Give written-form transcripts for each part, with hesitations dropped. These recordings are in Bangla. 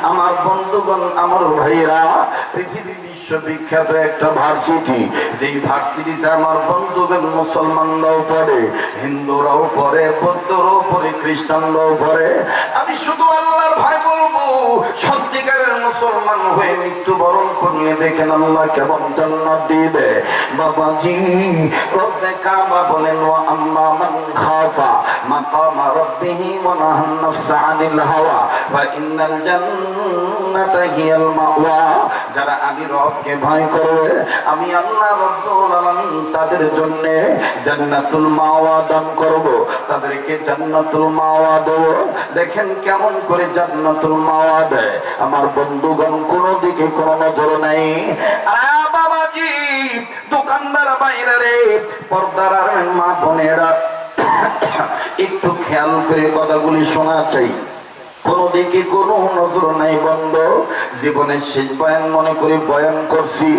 আমার বন্ধুগণ, আমার ভাইরা, পৃথিবী বিশ্ববিখ্যাত একটা ভার্সিটি, যেই ভার্সিটিতে আমার বন্ধুগণ মুসলমানরাও পড়ে, হিন্দুরাও পড়ে, বৌদ্ধরাও পড়ে, খ্রিস্টানরাও পড়ে। আমি শুধু আল্লাহর ভয় বলবো, সত্যিকারের মুসলমান হয়ে মৃত্যুবরণ করলে দেখেন আল্লাহ কেমন জান্নাত দিবে। বাবাজি, রব্বে কাবা বলেন, ওয়া আম্মা মান খাফা মাকামা রাব্বিহি ওয়া নাহান নাফসা আনিল হাওয়া ফা ইন্নাল জান্নাতা হিয়াল মাওয়া। যারা আমি রবকে ভয় করবে, আমি আল্লাহ রব্বুল আলামিন তাদের জন্য জান্নাতুল মাওয়া দান করব, তাদেরকে জান্নাতুল মাওয়া দেব। দেখেন কেমন করে জান্নাতুল মাওয়া দেয়। আমার বন্ধুগণ, কোনো দিকে কোনো নজর নাই। বাবাজি, দোকানদার বাইরে রে, পর্দার মা বোনেরা, একটু খেয়াল করে কথাগুলি শোনা চাই। কোন দিকে কোনো নজর নাই বন্ধ। জীবনের শেষ বয়ান মনে করে বয়ান করছি,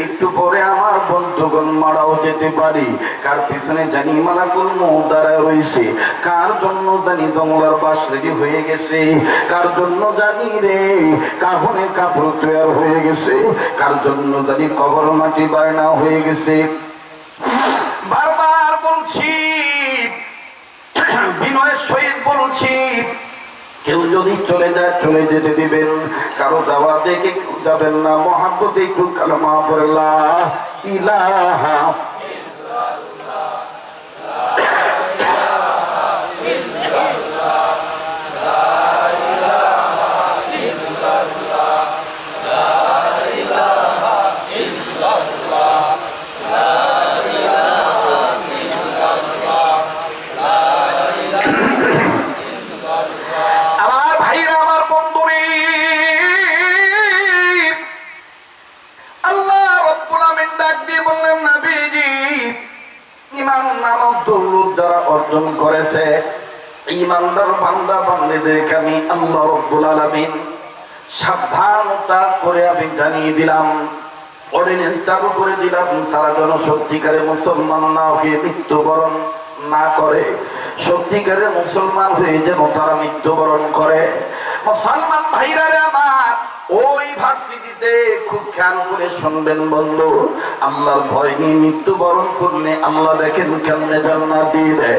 একটু পরে আমার বন্ধুগণ মারাও যেতে পারি। কার পিছনে জানি মালাকুল মউত দাঁড়ায় রয়েছে, কার জন্য জানি জঙ্গলার বাস রেডি হয়ে গেছে, কার জন্য জানি রে কাফনের কাপড় তৈরি হয়ে গেছে, কার জন্য জানি কবর মাটি বায়না হয়ে গেছে। বারবার বলছি, বিনয়ের সহিত বলছি, কেউ যদি চলে যায় চলে যেতে দিবেন, কারো যাওয়া দেখে যাবেন না। মহাব্বতে একটু কালেমা পড়ে লা ইলাহা অর্জন করেছে, ঈমানদার বান্দা বান্দীদেরকে আমি আল্লাহ রাব্বুল আলামিন সাবধানতা করে আমি জানিয়ে দিলাম, অর্ডিন্যান্স চালু করে দিলাম, তারা যেন সত্যিকারের মুসলমান না হয়ে মৃত্যুবরণ না করে, সত্যিকারের মুসলমান হয়ে যেন তারা মৃত্যুবরণ করে। মুসলমান ভাইরা রে আমার, ওই ভার্সিটিতে খুব খেয়াল করে শুনবেন বন্ধু, আল্লাহর ভয় নিয়ে মৃত্যুবরণ করলে আল্লাহ দেখেন কেমনে জান্নাত দিবে।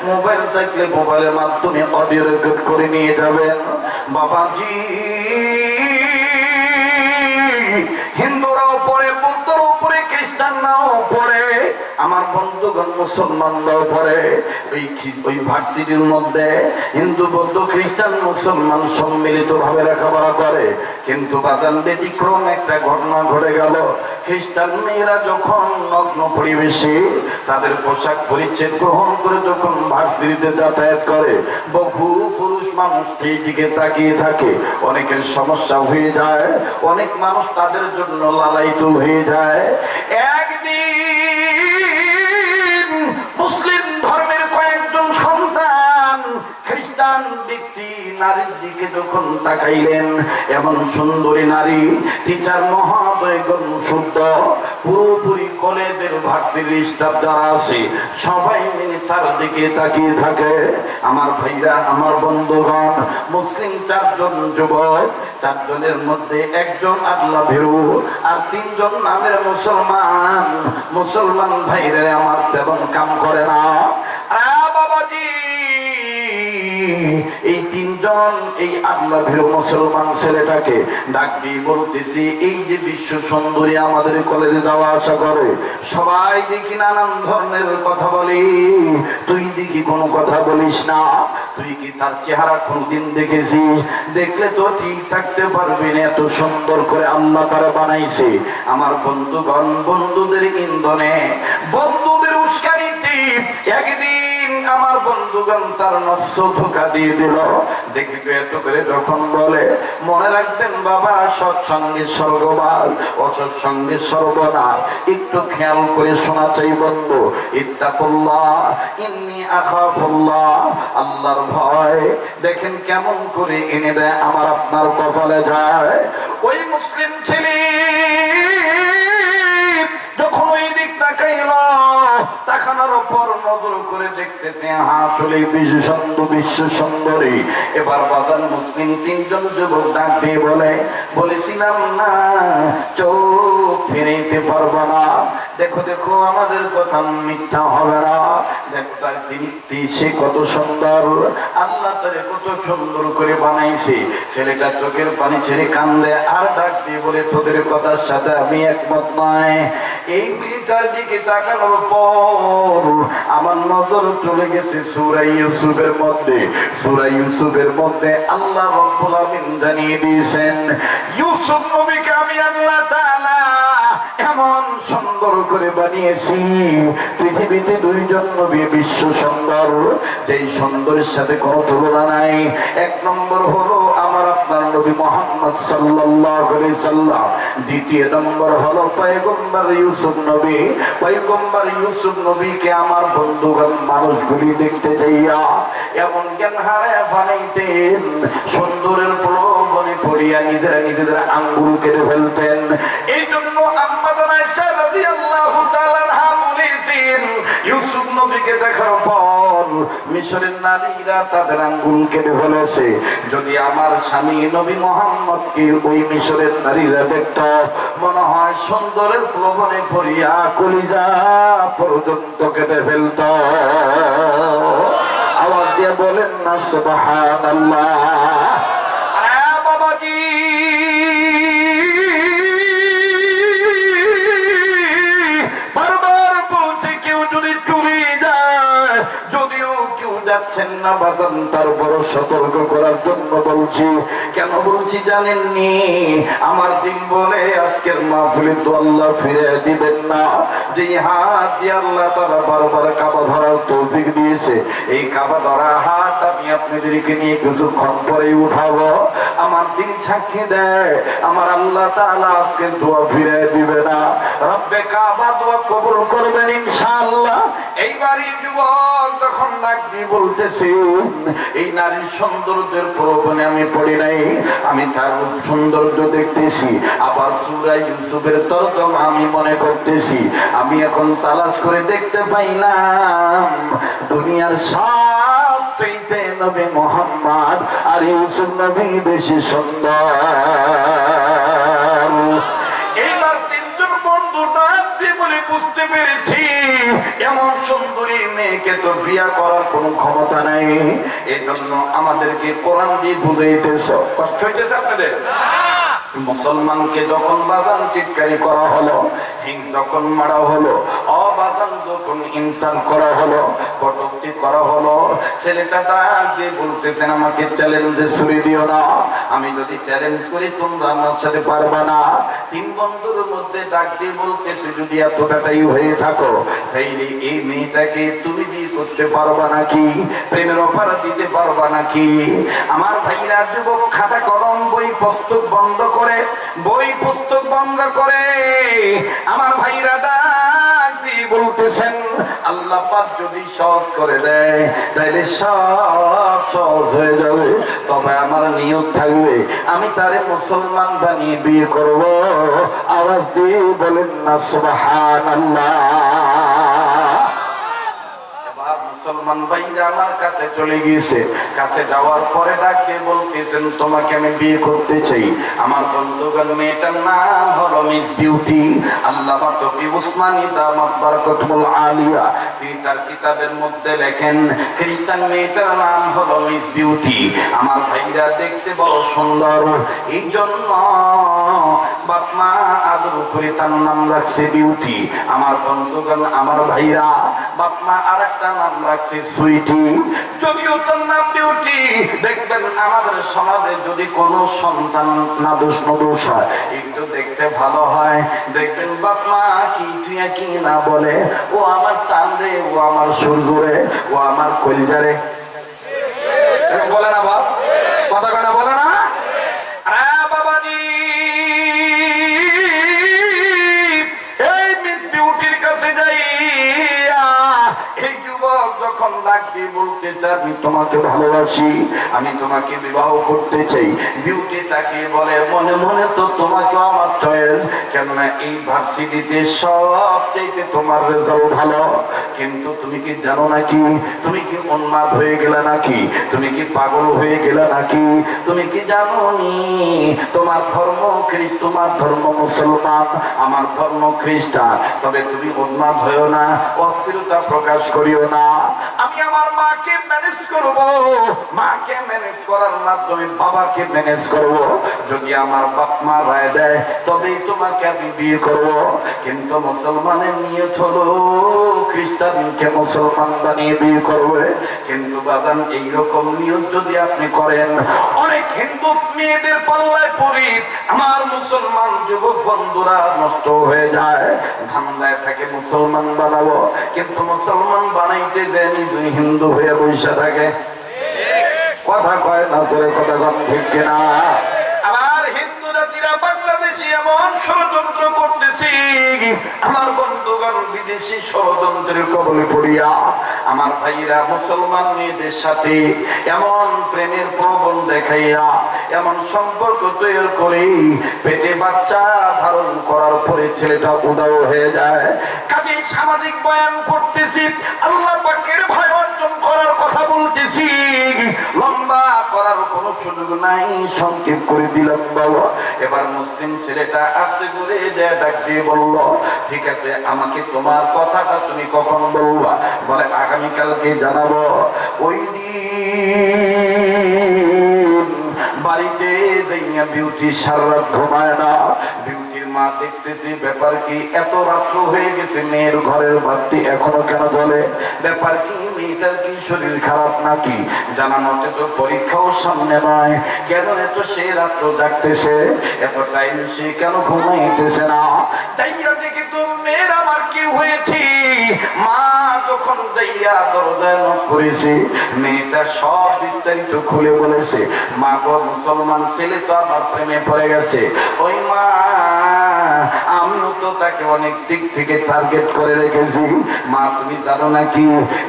মোবাইল থাকলে মোবাইলের মাধ্যমে অডিও রেকর্ড করে নিয়ে যাবেন। বাবাজি, হিন্দুরাও পড়ে, বৌদ্ধরাও পড়ে, খ্রিস্টানরাও পড়ে, আমার বন্ধুগণ মুসলমানরাও পড়ে। ওই ভার্সিটির মধ্যে হিন্দু, বৌদ্ধ, খ্রিস্টান, মুসলমান সম্মিলিত ভাবে লেখাপড়া করে। কিন্তু বাদান ব্যতিক্রম একটা ঘটনা ঘটে গেল। খ্রিস্টান মেয়েরা যখন নগ্ন পরিবেশে তাদের পোশাক পরিচ্ছদ গ্রহণ করে যখন ভার্সিটিতে যাতায়াত করে, বহু পুরুষ মানুষ সেই দিকে তাকিয়ে থাকে। অনেকের সমস্যা হয়ে যায়, অনেক মানুষ তাদের জন্য লালায়িত হয়ে যায়। একদিন মুসলিম ধর্মের কয়েকজন সন্তান খ্রিস্টান ব্যক্তি নারীর দিকে যখন তাকাইলেন, এমন সুন্দরী নারী, টিচার মহোদয়গণ শুদ্ধ পুরোপুরি কলেজের ভার্সিটির স্টাফ যারা আছে সবাই মিলে তার দিকে তাকিয়ে থাকে। আমার ভাইরা, আমার বন্ধুগণ, মুসলিম চারজন যুবক, চারজনের মধ্যে একজন আল্লাহ ভীরু আর তিনজন নামের মুসলমান। মুসলমান ভাইরা আমার তেমন কাম করে না। বাবাজি, এই তিনজন এই আল্লাহ ভীরু মুসলমান ছেলেটাকে ডাক দিয়ে বলতেছি, এই যে বিশ্ব সুন্দরী আমাদের কলেজে যাওয়া আসা করে, সবাই দেখি নানান ধরনের কথা বলি, তুই দেখি কোনো কথা বলিস না। তুই কি তার চেহারা কোনদিন দেখেছিস? দেখলে তো ঠিক থাকতে পারবি না, এত সুন্দর করে আল্লাহ তারা বানাইছে। আমার বন্ধুগণ, বন্ধুদের ইন্ধনে, বন্ধুদের উস্কানিতে একদিন আমার বন্ধুগণ তার নফস ধোঁকা দিয়ে দিল। দেখি এত করে যখন বলে, মনে রাখবেন বাবা, সৎসঙ্গে স্বর্গবাস, অসৎসঙ্গে সর্বনাশ। একটু খেয়াল করে শোনা চাই বন্ধু, ইত্তাকুল্লাহ ইন্নী আখাফুল্লাহ, আল্লাহর ভয় দেখেন কেমন করে এনে দেয় আমার আপনার কপালে যায়। ওই মুসলিম ছেলে যখন ওই দিক তাকাইল, তাকানোর উপর নজর করে দেখতেছে, হ্যাঁ আসলে বিশ্ব সুন্দরী। এবার বাজার মুসলিম তিনজন যুবক ডাক দিয়ে বলেছিলাম না চোখ ফিরাইতে পারবো না, দেখো দেখো আমাদের কথা মিথ্যা হবে না, দেখো তার দৃষ্টি সে কত সুন্দর, আল্লাহ তারে কত সুন্দর করে বানাইছে। ছেলেটা চোখের পানি ছেড়ে কান্দে আর ডাক দিয়ে বলে, তোদের কথার সাথে আমি একমত নয়। এই মেয়েটার দিকে তাকানোর পর আমার নজর চলে গেছে সূরা ইউসুফের মধ্যে। সূরা ইউসুফের মধ্যে আল্লাহ রাব্বুল আলামিন জানিয়ে দিয়েছেন, ইউসুফ নবীকে আমি আল্লাহ তাআলা এমন সুন্দর করে বানিয়েছি, পৃথিবীতে দুইজন নবী বিশ্ব সুন্দর, যেই সুন্দরের সাথে কোনো তুলনা নাই। এক নম্বর হলো আমার আপনার নবী মুহাম্মদ সাল্লাল্লাহু আলাইহি সাল্লাম, দ্বিতীয় নম্বর হলো পয়গম্বর ইউসুফ নবী। পয়গম্বর ইউসুফ নবীকে আমার বন্ধুগণ মানুষগুলি দেখতে যাইয়া এমন জ্ঞান হারায় বানাইতেন, সুন্দরের প্রলোভনে পড়িয়া নিজেদের আঙ্গুল কেটে ফেলতেন। এই জন্য আম্মাজান আয়েশা রাদিয়াল্লাহু তাআলা আনহা বলেছেন, ইউসুফ নবীকে দেখার পর মিশরের নারীরা তাদের আঙ্গুল কেটে ফেলেছে। যদি আমার স্বামী নবী মুহাম্মদকে ওই মিশরের নারীরা দেখত, মনে হয় সুন্দরের প্রলোভনে পড়িয়া কলিজা পর্যন্ত কেটে ফেলত। আওয়াজ দিয়ে বলেন না সুবহানাল্লাহ। বাবাজি বারবার বলছে, কেউ যদি চলে যায়, যদিও কেউ যাচ্ছেন না বাজান, তারপর সতর্ক করার জন্য বলছি। কেন বলছি জানেননি? আমার দিন বলে আজকের মাহফিলে তো আল্লাহ ফিরে দিবেন না। যে হাত দিয়ে আল্লাহ তাআলা বারবার কাবা ধরার তৌফিক দিয়েছে, এই কাবা ধরা হাত আমি আপনাদেরকে নিয়ে কিছুক্ষণ পরেই উঠাবো। আমার দিন সাক্ষী দেয়, আমার আল্লাহ তাআলা আজকের দোয়া ফিরে দিবে না। রব্বে কাবা দোয়া কবুল করবেন ইনশাআল্লাহ। এইবারই যুবক তখন ডাক দিয়ে বলতেছি, এই নারীর সৌন্দর্যের প্রলোভনে আমি পড়ি নাই, আমি তার সৌন্দর্য দেখতেছি। আবার সূরা ইউসুফের তরজমা আমি মনে করতেছি। আমি এখন তালাশ করে দেখতে পাইলাম দুনিয়ার সবচেয়ে নবী মুহাম্মদ আর ইউসুফ নবী বেশি সুন্দর। এইবার তিনজন বন্ধু ডাক দিয়ে বলে, বুঝতে পেরেছি এমন সুন্দরী মেয়েকে তো বিয়া করার কোনো ক্ষমতা নাই, এই জন্য আমাদেরকে কোরআন দিয়ে বুঝাইতেছ। কষ্ট হইতেছে আপনাদের? মুসলমানকে যখন বাজান টিটকারি করা হলো, হিং যখন মারা হলো, অবাজান যখন ইনসান করা হলো, কটূক্তি করা হলো, ছেলেটা ডাক দিয়ে বলতেছেন, আমাকে চ্যালেঞ্জে ছুড়ে দিও না, আমি যদি চ্যালেঞ্জ করি তোমরা আমার সাথে পারবা না। তিন বন্ধুর মধ্যে ডাক দিয়ে বলতেছে, যদি এতটাই হয়ে থাকো তাইলে এই মেয়েটাকে তুমি বিয়ে করতে পারবা নাকি? প্রেমের অফার দিতে পারবা নাকি? আমার ভাইরা যুবক খাতা কলম বই পুস্তক বন্ধ করে, বই পুস্তক বন্ধ করে আমার ভাইরা ডাক দিয়ে বলতেছেন, আল্লাহ পাক যদি সহজ করে দেয় তাইলে সব সহজ হয়ে যাবে, তবে আমার নিয়ত থাকবে আমি তারে মুসলমান বানিয়ে বিয়ে করব। আওয়াজ দিয়ে বলেন না সুবহানাল্লাহ। মুসলমান ভাইরা আমার কাছে চলে গিয়েছে, কাছে যাওয়ার পরে ডাক দিয়ে বলতেছেন, তোমাকে আমি বিয়ে করতে চাই। আমার বন্ধুগণ, মেয়েটার নাম হলো মিস বিউটি। আল্লামা তকি উসমানী দামাত বারাকাতুল আলিয়া তিনি তার কিতাবের মধ্যে লেখেন, খ্রিস্টান মেয়েটার নাম হলো মিস বিউটি। আমার ভাইরা দেখতে বড় সুন্দর, এই জন্য বাপ মা আদর করে তার নাম রাখছে বিউটি। আমার বন্ধুগণ, আমার ভাইরা, বাপ মা আর একটা নাম রাখছে সুইটি। যদিও তার নাম বিউটি, দেখবেন আমাদের সমাজে যদি কোনো সন্তান নাদোষ নদোষ হয়, একটু দেখতে ভালো হয়, দেখবেন বাপ মা কি তুই কি না বলে, ও আমার চাঁদরে, ও আমার সূর্যরে, ও আমার কলিজারে, বলে না বাপ? কথা কথা বলে না? বাবাজি, এই মিস বিউটির কাছে যাই, এই যুবক যখন ডাক দিয়ে বলতেছে, বলতেছে আমি তোমাকে ভালোবাসি, আমি তোমাকে বিবাহ করতে চাই। বিউটি তাকিয়ে বলে মনে মনে তো তোমাকে আমার চয়েস, কেননা এই ভার্সিটিতে সবচাইতে তোমার রেজাল্ট ভালো। কিন্তু তুমি কি জানো নাকি, তুমি কি উন্মাদ হয়ে গেলে নাকি, তুমি কি পাগল হয়ে গেলে নাকি? তুমি কি জানো নি তোমার ধর্ম তোমার ধর্ম মুসলমান, আমার ধর্ম খ্রিস্টান। তবে তুমি উন্মাদ হয়েও না, অস্থিরতা প্রকাশ করিও না। আমি আমার মাকে ম্যানেজ করব, মাকে ম্যানেজ করার মাধ্যমে বাবাকে ম্যানেজ করব। যদি আমার বাপ মা রায় দেয় তবেই তোমাকে আমি বিয়ে করব। কিন্তু মুসলমানের নিয়ত হলো খ্রিস্টানকে মুসলমান বানিয়ে বিয়ে করবে। কিন্তু বাদান এইরকম নিয়ত যদি আপনি করেন, অনেক হিন্দু মেয়েদের পাল্লায় পড়ি আমার মুসলমান যুবক বন্ধুরা নষ্ট হয়ে যায়। ধান্দায় থাকে মুসলমান বানাবো, কিন্তু মুসলমান বানাইতে দেয় নিজে হিন্দু হয়ে বসে থাকে। কথা কয় না, তোরে কথা কম ঠিক কিনা? আবার হিন্দু জাতিরা বাংলাদেশে এমন ষড়যন্ত্র করতেছি, আমার বন্ধুগণ বিদেশি ষড়যন্ত্রের কবলে পড়িয়া আমার ভাইরা মুসলমান মেয়েদের সাথে এমন প্রেমের প্রবণ দেখাইয়া এমন সম্পর্ক তৈরি করে পেটে বাচ্চা ধারণ করার পরে ছেলেটা উদাও হয়ে যায়। কাজে সামাজিক বয়ান করতেছি, আল্লাহ পাকের ভয় অর্জন করার কথা বলতেছি, লম্বা করার কোনো সুযোগ নাই, সংক্ষেপ করে দিলাম বাবা। এবার মুসলিম ছেলেটা আস্তে করে যে ডাক দিয়ে বলল ঠিক আছে, আমাকে তোমার কথাটা তুমি কখন বলবা? বলে আগামীকালকে জানাবো। ওই দিন বাড়িতে যাইয়া বিউটি সারা রাত ঘুমায় না। বিউটির মা দেখতেছি ব্যাপার কি, এত রাত্র হয়ে গেছে, মেয়ের ঘরের বাতি এখনো কেন জ্বলে? ব্যাপার কি, মেয়েটার কি শরীর খারাপ নাকি? জানা মতে তো পরীক্ষাও সামনে নয়, কেন এত সে রাত্র জাগতেছে, এত টাইম সে কেন ঘুমাইতেছে না? যাইয়া দেখি তো মেয়ের আমার কি হয়েছে। মা যখন যাইয়া দরজায় নক করেছে, মেয়েটা সব বিস্তারিত খুলে বলেছে। মা গো, মুসলমান ছেলে তো আমার প্রেমে পড়ে গেছে। ওই মা, আমিও তো তাকে অনেক দিক থেকে টার্গেট করে রেখেছি। মা তুমি জানো নাকি,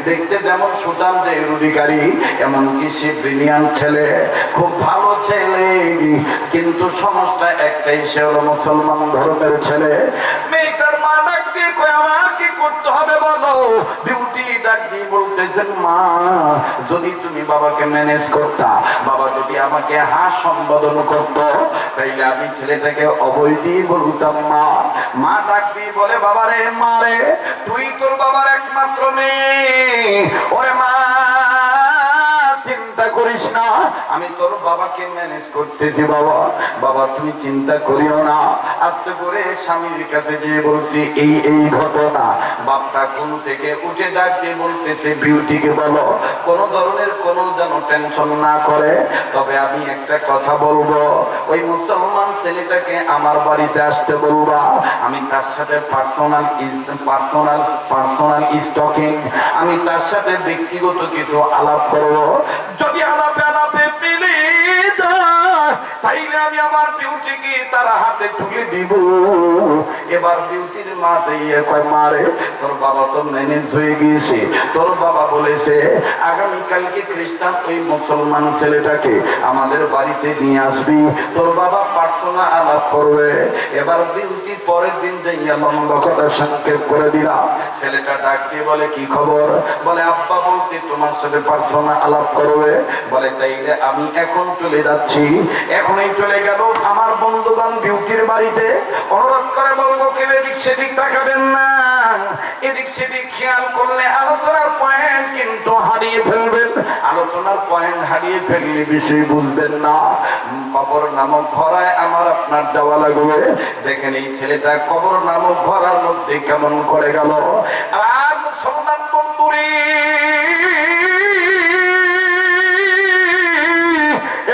দেখতে যেমন সুঠাম দেহের অধিকারী, এমনকি সে ব্রিলিয়ান্ট ছেলে, খুব ভালো ছেলে, কিন্তু সমস্যা একটাই, সে হলো মুসলমান ধর্মের ছেলে। মেয়েটার মা ডাক দিয়ে কয় আমার কি করতে হবে বলো? বিউটি ডাক দিয়ে বলতেছেন মা, যদি তুমি বাবাকে ম্যানেজ করতা, বাবা যদি আমাকে হাঁ সম্বোধন করতো, তাইলে আমি ছেলেটাকে অবৈধি বলতাম। মা মা ডাক দিয়ে বলে বাবারে, মারে তুই তোর বাবার একমাত্র মেয়ে, ওরে মা চিন্তা করিস না, আমি তোর বাবাকে ম্যানেজ করতেছি। বাবা বাবা তুমি চিন্তা করিও না। আস্তে করে স্বামীর কাছে গিয়ে বলছি এই এই ঘটনা। বাপটা ঘুম থেকে উঠে ডাক দিয়ে বলতেছে বিউটিকে বলো কোনো ধরনের কোনো যেন টেনশন না করে। তবে আমি একটা কথা বলবো, ওই মুসলমান ছেলেটাকে আমার বাড়িতে আসতে বলবা, আমি তার সাথে পার্সোনাল স্টকিং, আমি তার সাথে ব্যক্তিগত কিছু আলাপ করবো। যদি আলাপে মিলে যায় তাইলে আমি আমার বিউটিকে তার হাতে তুলে দিব। এবার বিউটির মা যাইয়ে কয় মারে, তোর বাবা তো ম্যানেজ হয়ে গিয়েছে, তোর বাবা বলেছে আগামীকালকে খ্রিস্টান ওই মুসলমান ছেলেটাকে আমাদের বাড়িতে নিয়ে আসবি, তোর বাবা পার্সোনাল আলাপ করবে। এবার বিউটি পরের দিন যাইয়া লম্বা কথা সংক্ষেপ করে দিলাম। ছেলেটা ডাক দিয়ে বলে কি খবর? বলে আব্বা বলছে তোমার সাথে পার্সোনাল আলাপ করবে। বলে তাইলে আমি এখন চলে যাচ্ছি। এখনই চলে গেল আমার বন্ধুগণ বিউটির বাড়িতে। অনুরোধ করে বলবো কেউ এদিক সেদিক তাকাবেন না, এদিক সেদিক খেয়াল করলে আলোচনার পয়েন্ট কিন্তু হারিয়ে ফেলবেন। আলোচনার পয়েন্ট হারিয়ে ফেললে বিষয় বুঝবেন না। কবর নামক ঘরায় আমার আপনার যাওয়া লাগবে। দেখেন এই ছেলেটা কবর নামক ঘরার মধ্যে কেমন করে গেল। আর মুসলমান বন্ধুরে,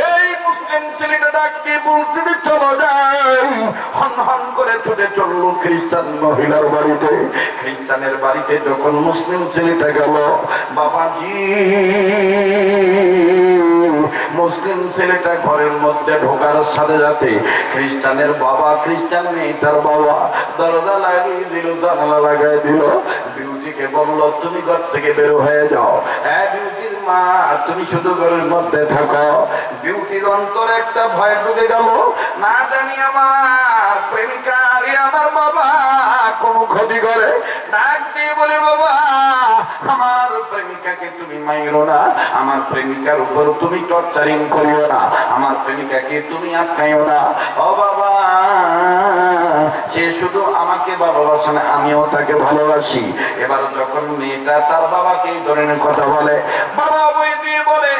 এই মুসলিম ছেলেটা ডাক দিয়ে বলতে চলো যাই, হন হন করে ছুটে চললো খ্রিস্টান মহিলার বাড়িতে। খ্রিস্টানের বাড়িতে যখন মুসলিম ছেলেটা গেল, বাবাজি মুসলিম ছেলেটা ঘরের মধ্যে ঢোকার সাথে সাথে খ্রিস্টানের বাবা, খ্রিস্টান মেয়েটার বাবা দরজা লাগিয়ে দিল, জানালা লাগাই দিল। বিউটিকে বলল তুমি ঘর থেকে বের হয়ে যাও। বিউটির মা তুমি শুধু ঘরের মধ্যে থাকো। বিউটির অন্তরে একটা ভয় ঢুকে গেল, না জানি আমার প্রেমিকা আরে আমার বাবা কোন ক্ষতি করে। ডাক দিয়ে বলে, বাবা আমার প্রেমিকাকে তুমি মাইরো না, আমার প্রেমিকার উপর তুমি টর্চারিং করিও না, আমার প্রেমিকাকে তুমি আটকাইও না। ও বাবা, সে শুধু আমাকে ভালোবাসে না, আমিও তাকে ভালোবাসি। এবার যখন মেয়েটা তার বাবাকে এই ধরনের কথা বলে, বাবা বই দিয়ে বলে,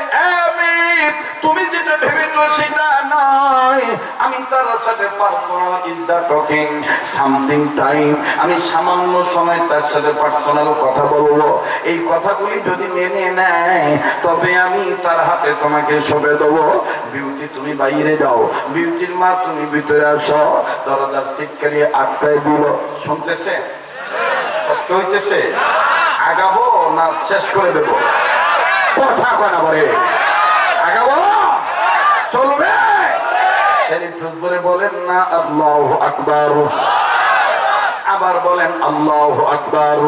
তুমি যেটা ভেবেছো সেটা নয়, আমি তার সাথে personal is the talking something time, আমি সামান্য সময় তার সাথে পার্সোনাল কথা বলবো। এই কথাগুলি যদি মেনে নেয় তবে আমি তার হাতে তোমাকে সঁপে দেবো। বিউটি তুমি বাইরে যাও, বিউটির মা তুমি ভিতরে আসো। দরজার সিটকারি আটকায় দিল। শুনতেছে? কষ্ট হইতেছে? আগাবো না শেষ করে দেবো? কথা কনা বলে আগাবো, চলবে? বলেন না আল্লাহু আকবার, আবার বলেন আল্লাহু আকবার।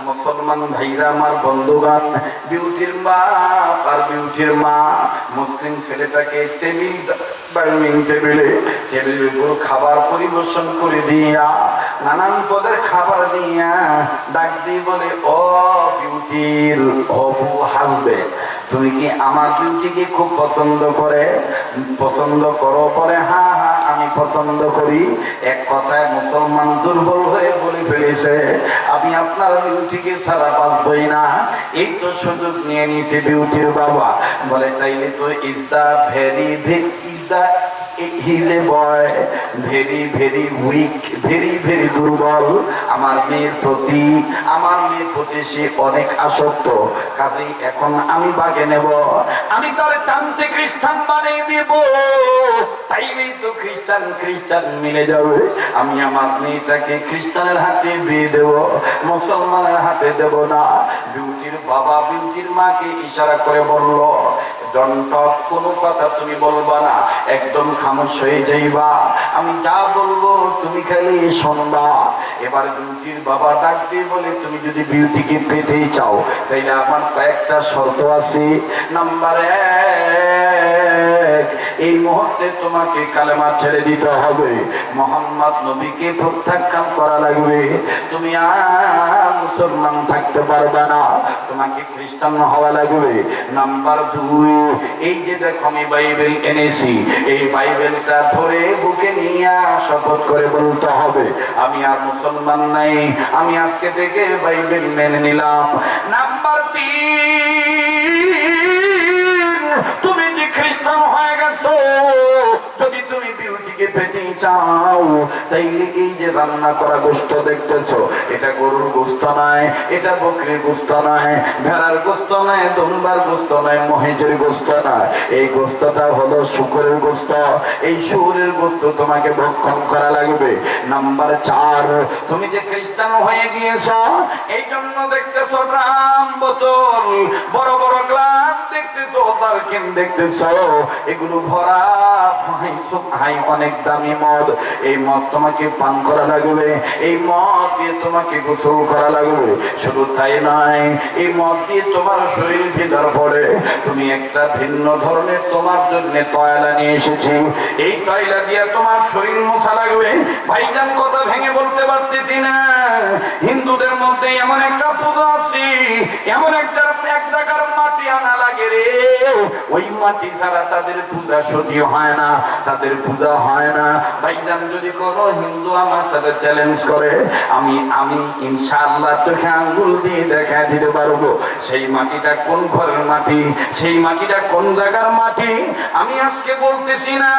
মুসলমান ভাইরা আমার, বন্ধুগণ, বিউটির মা আর বিউটির মা মুসলিম ছেলেটাকে টেবিলের উপর খাবার পরিবেশন করে দিয়া, নানান পদের খাবার দিয়া ডাক দিয়ে বলে, ও বিউটির হবু হাসবেন্ড, তুমি কি আমার বিউটিকে খুব পছন্দ করো? বলে, হ্যাঁ হ্যাঁ আমি পছন্দ করি। এক কথায় মুসলমান দুর্বল হয়ে বলে ফেলেছে, আমি আপনার বিউটিকে ছাড়া বাঁচবই না। এই তো সুযোগ নিয়ে নিছে বিউটির বাবা। বলে, তাইলে তো is the very boy very very weak, very very দুর্বল। আমার মেয়ের প্রতি সে অনেক আসক্ত, কাজেই এখন আমি বাগে নেব, আমি তার চান্সে খ্রিস্টান বানিয়ে দিব। তাইলেই তো খ্রিস্টান মিলে যাবে। আমি আমার মেয়েটাকে খ্রিস্টানের হাতে বিয়ে দেব, মুসলমানের হাতে দেব না। বিউটির বাবা বিউটির মাকে ইশারা করে বলল, ডন্ট টক, কোনো কথা তুমি বলবা না, একদম খামোশ হয়ে যাইবা, আমি যা বলবো তুমি খালি শুনবা। এবার বিউটির বাবা ডাক দিয়ে বলে, তুমি যদি বিউটিকে পেতে চাও তাইলে আমার কয়েকটা শর্ত আছে। নাম্বার 1, এই মুহূর্তে তোমাকে কালেমা ছেড়ে দিতে হবে, মোহাম্মদ নবীকে প্রত্যাখ্যান করা লাগবে, তুমি আর মুসলমান থাকতে পারবে না, তোমাকে খ্রিস্টান হওয়া লাগবে। নাম্বার 2, এই যে দেখো আমি বাইবেল এনেছি, এই বাইবেলটা ধরে বুকে নিয়ে শপথ করে বলতে হবে, আমি আর মুসলমান নাই, আমি আজকে থেকে বাইবেল মেনে নিলাম। নাম্বার 3, তুমি যে খ্রিস্টান হয়ে গেছো, যদি তুমি বিউটিকে পেতে চাও তাইলে এই যে রান্না করা গোশত দেখতেছো, এটা গরুর গোশত নয়, এটা বকরির গোশত নয়, ভেড়ার গোশত নয়, দুম্বার গোশত নয়, মহিষের গোশত নয়, এই গোশতটা হলো শুকরের গোশত। এই শুকরের গোশত তোমাকে ভক্ষণ করা লাগবে। নাম্বার 4, তুমি যে খ্রিস্টান হয়ে গিয়েছো এই জন্য দেখতেছো ড্রাম, বোতল, বড় বড় গ্লাস দেখতেছো, দারকিন দেখতেছো, এগুলো ভরা অনেক দামি মদ। এই মদ তোমাকে পান করা লাগবে, এই মদ দিয়ে তোমাকে গোসল করা লাগবে। শুধু তাই নয়, এই মদ দিয়ে তোমার শরীর ভেজার পড়ে, তুমি একটা ভিন্ন ধরনের তোমার জন্য তয়লা নিয়ে এসেছি, এই তয়লা দিয়ে তোমার শরীর মোছা লাগবে। ভাইজান কথা ভেঙে বলতে পারতেছি না, হিন্দুদের মধ্যে এমন একটা পূজা আছে, এমন এক জায়গার মাটি আনা লাগে রে, ওই মাটি ছাড়া তাদের পূজা সত্যি হয় না, তাদের পূজা হয় না। ভাইজান যদি কোনো হিন্দু আমার সাথে চ্যালেঞ্জ করে, আমি ইনশাআল্লাহ চোখে আঙ্গুল দিয়ে দেখা দিতে পারবো সেই মাটিটা কোন ঘরের মাটি, সেই মাটিটা কোন জায়গার মাটি। আমি আজকে বলতেছি না,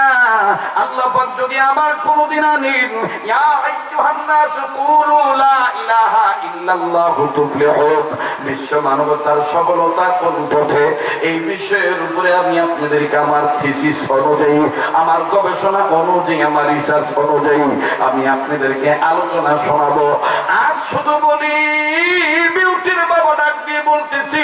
আল্লাহ পাক যদি আবার কোনদিন আনেন, ইয়া আইয়ুহান নাস কুলু লা ইলাহা ইল্লাল্লাহু তুফলিহুন, বিশ্ব মানবতার সফলতা কোন পথে, এই বিষয়ের উপরে আমি আপনাদেরকে আমার থিসিস অনুযায়ী, আমার গবেষণা অনুযায়ী, আমার রিসার্চ অনুযায়ী আমি আপনাদেরকে আলোচনা শোনাবো। আর শুধু বলি, বিউটির বাবা ডাক দিয়ে বলতেছি,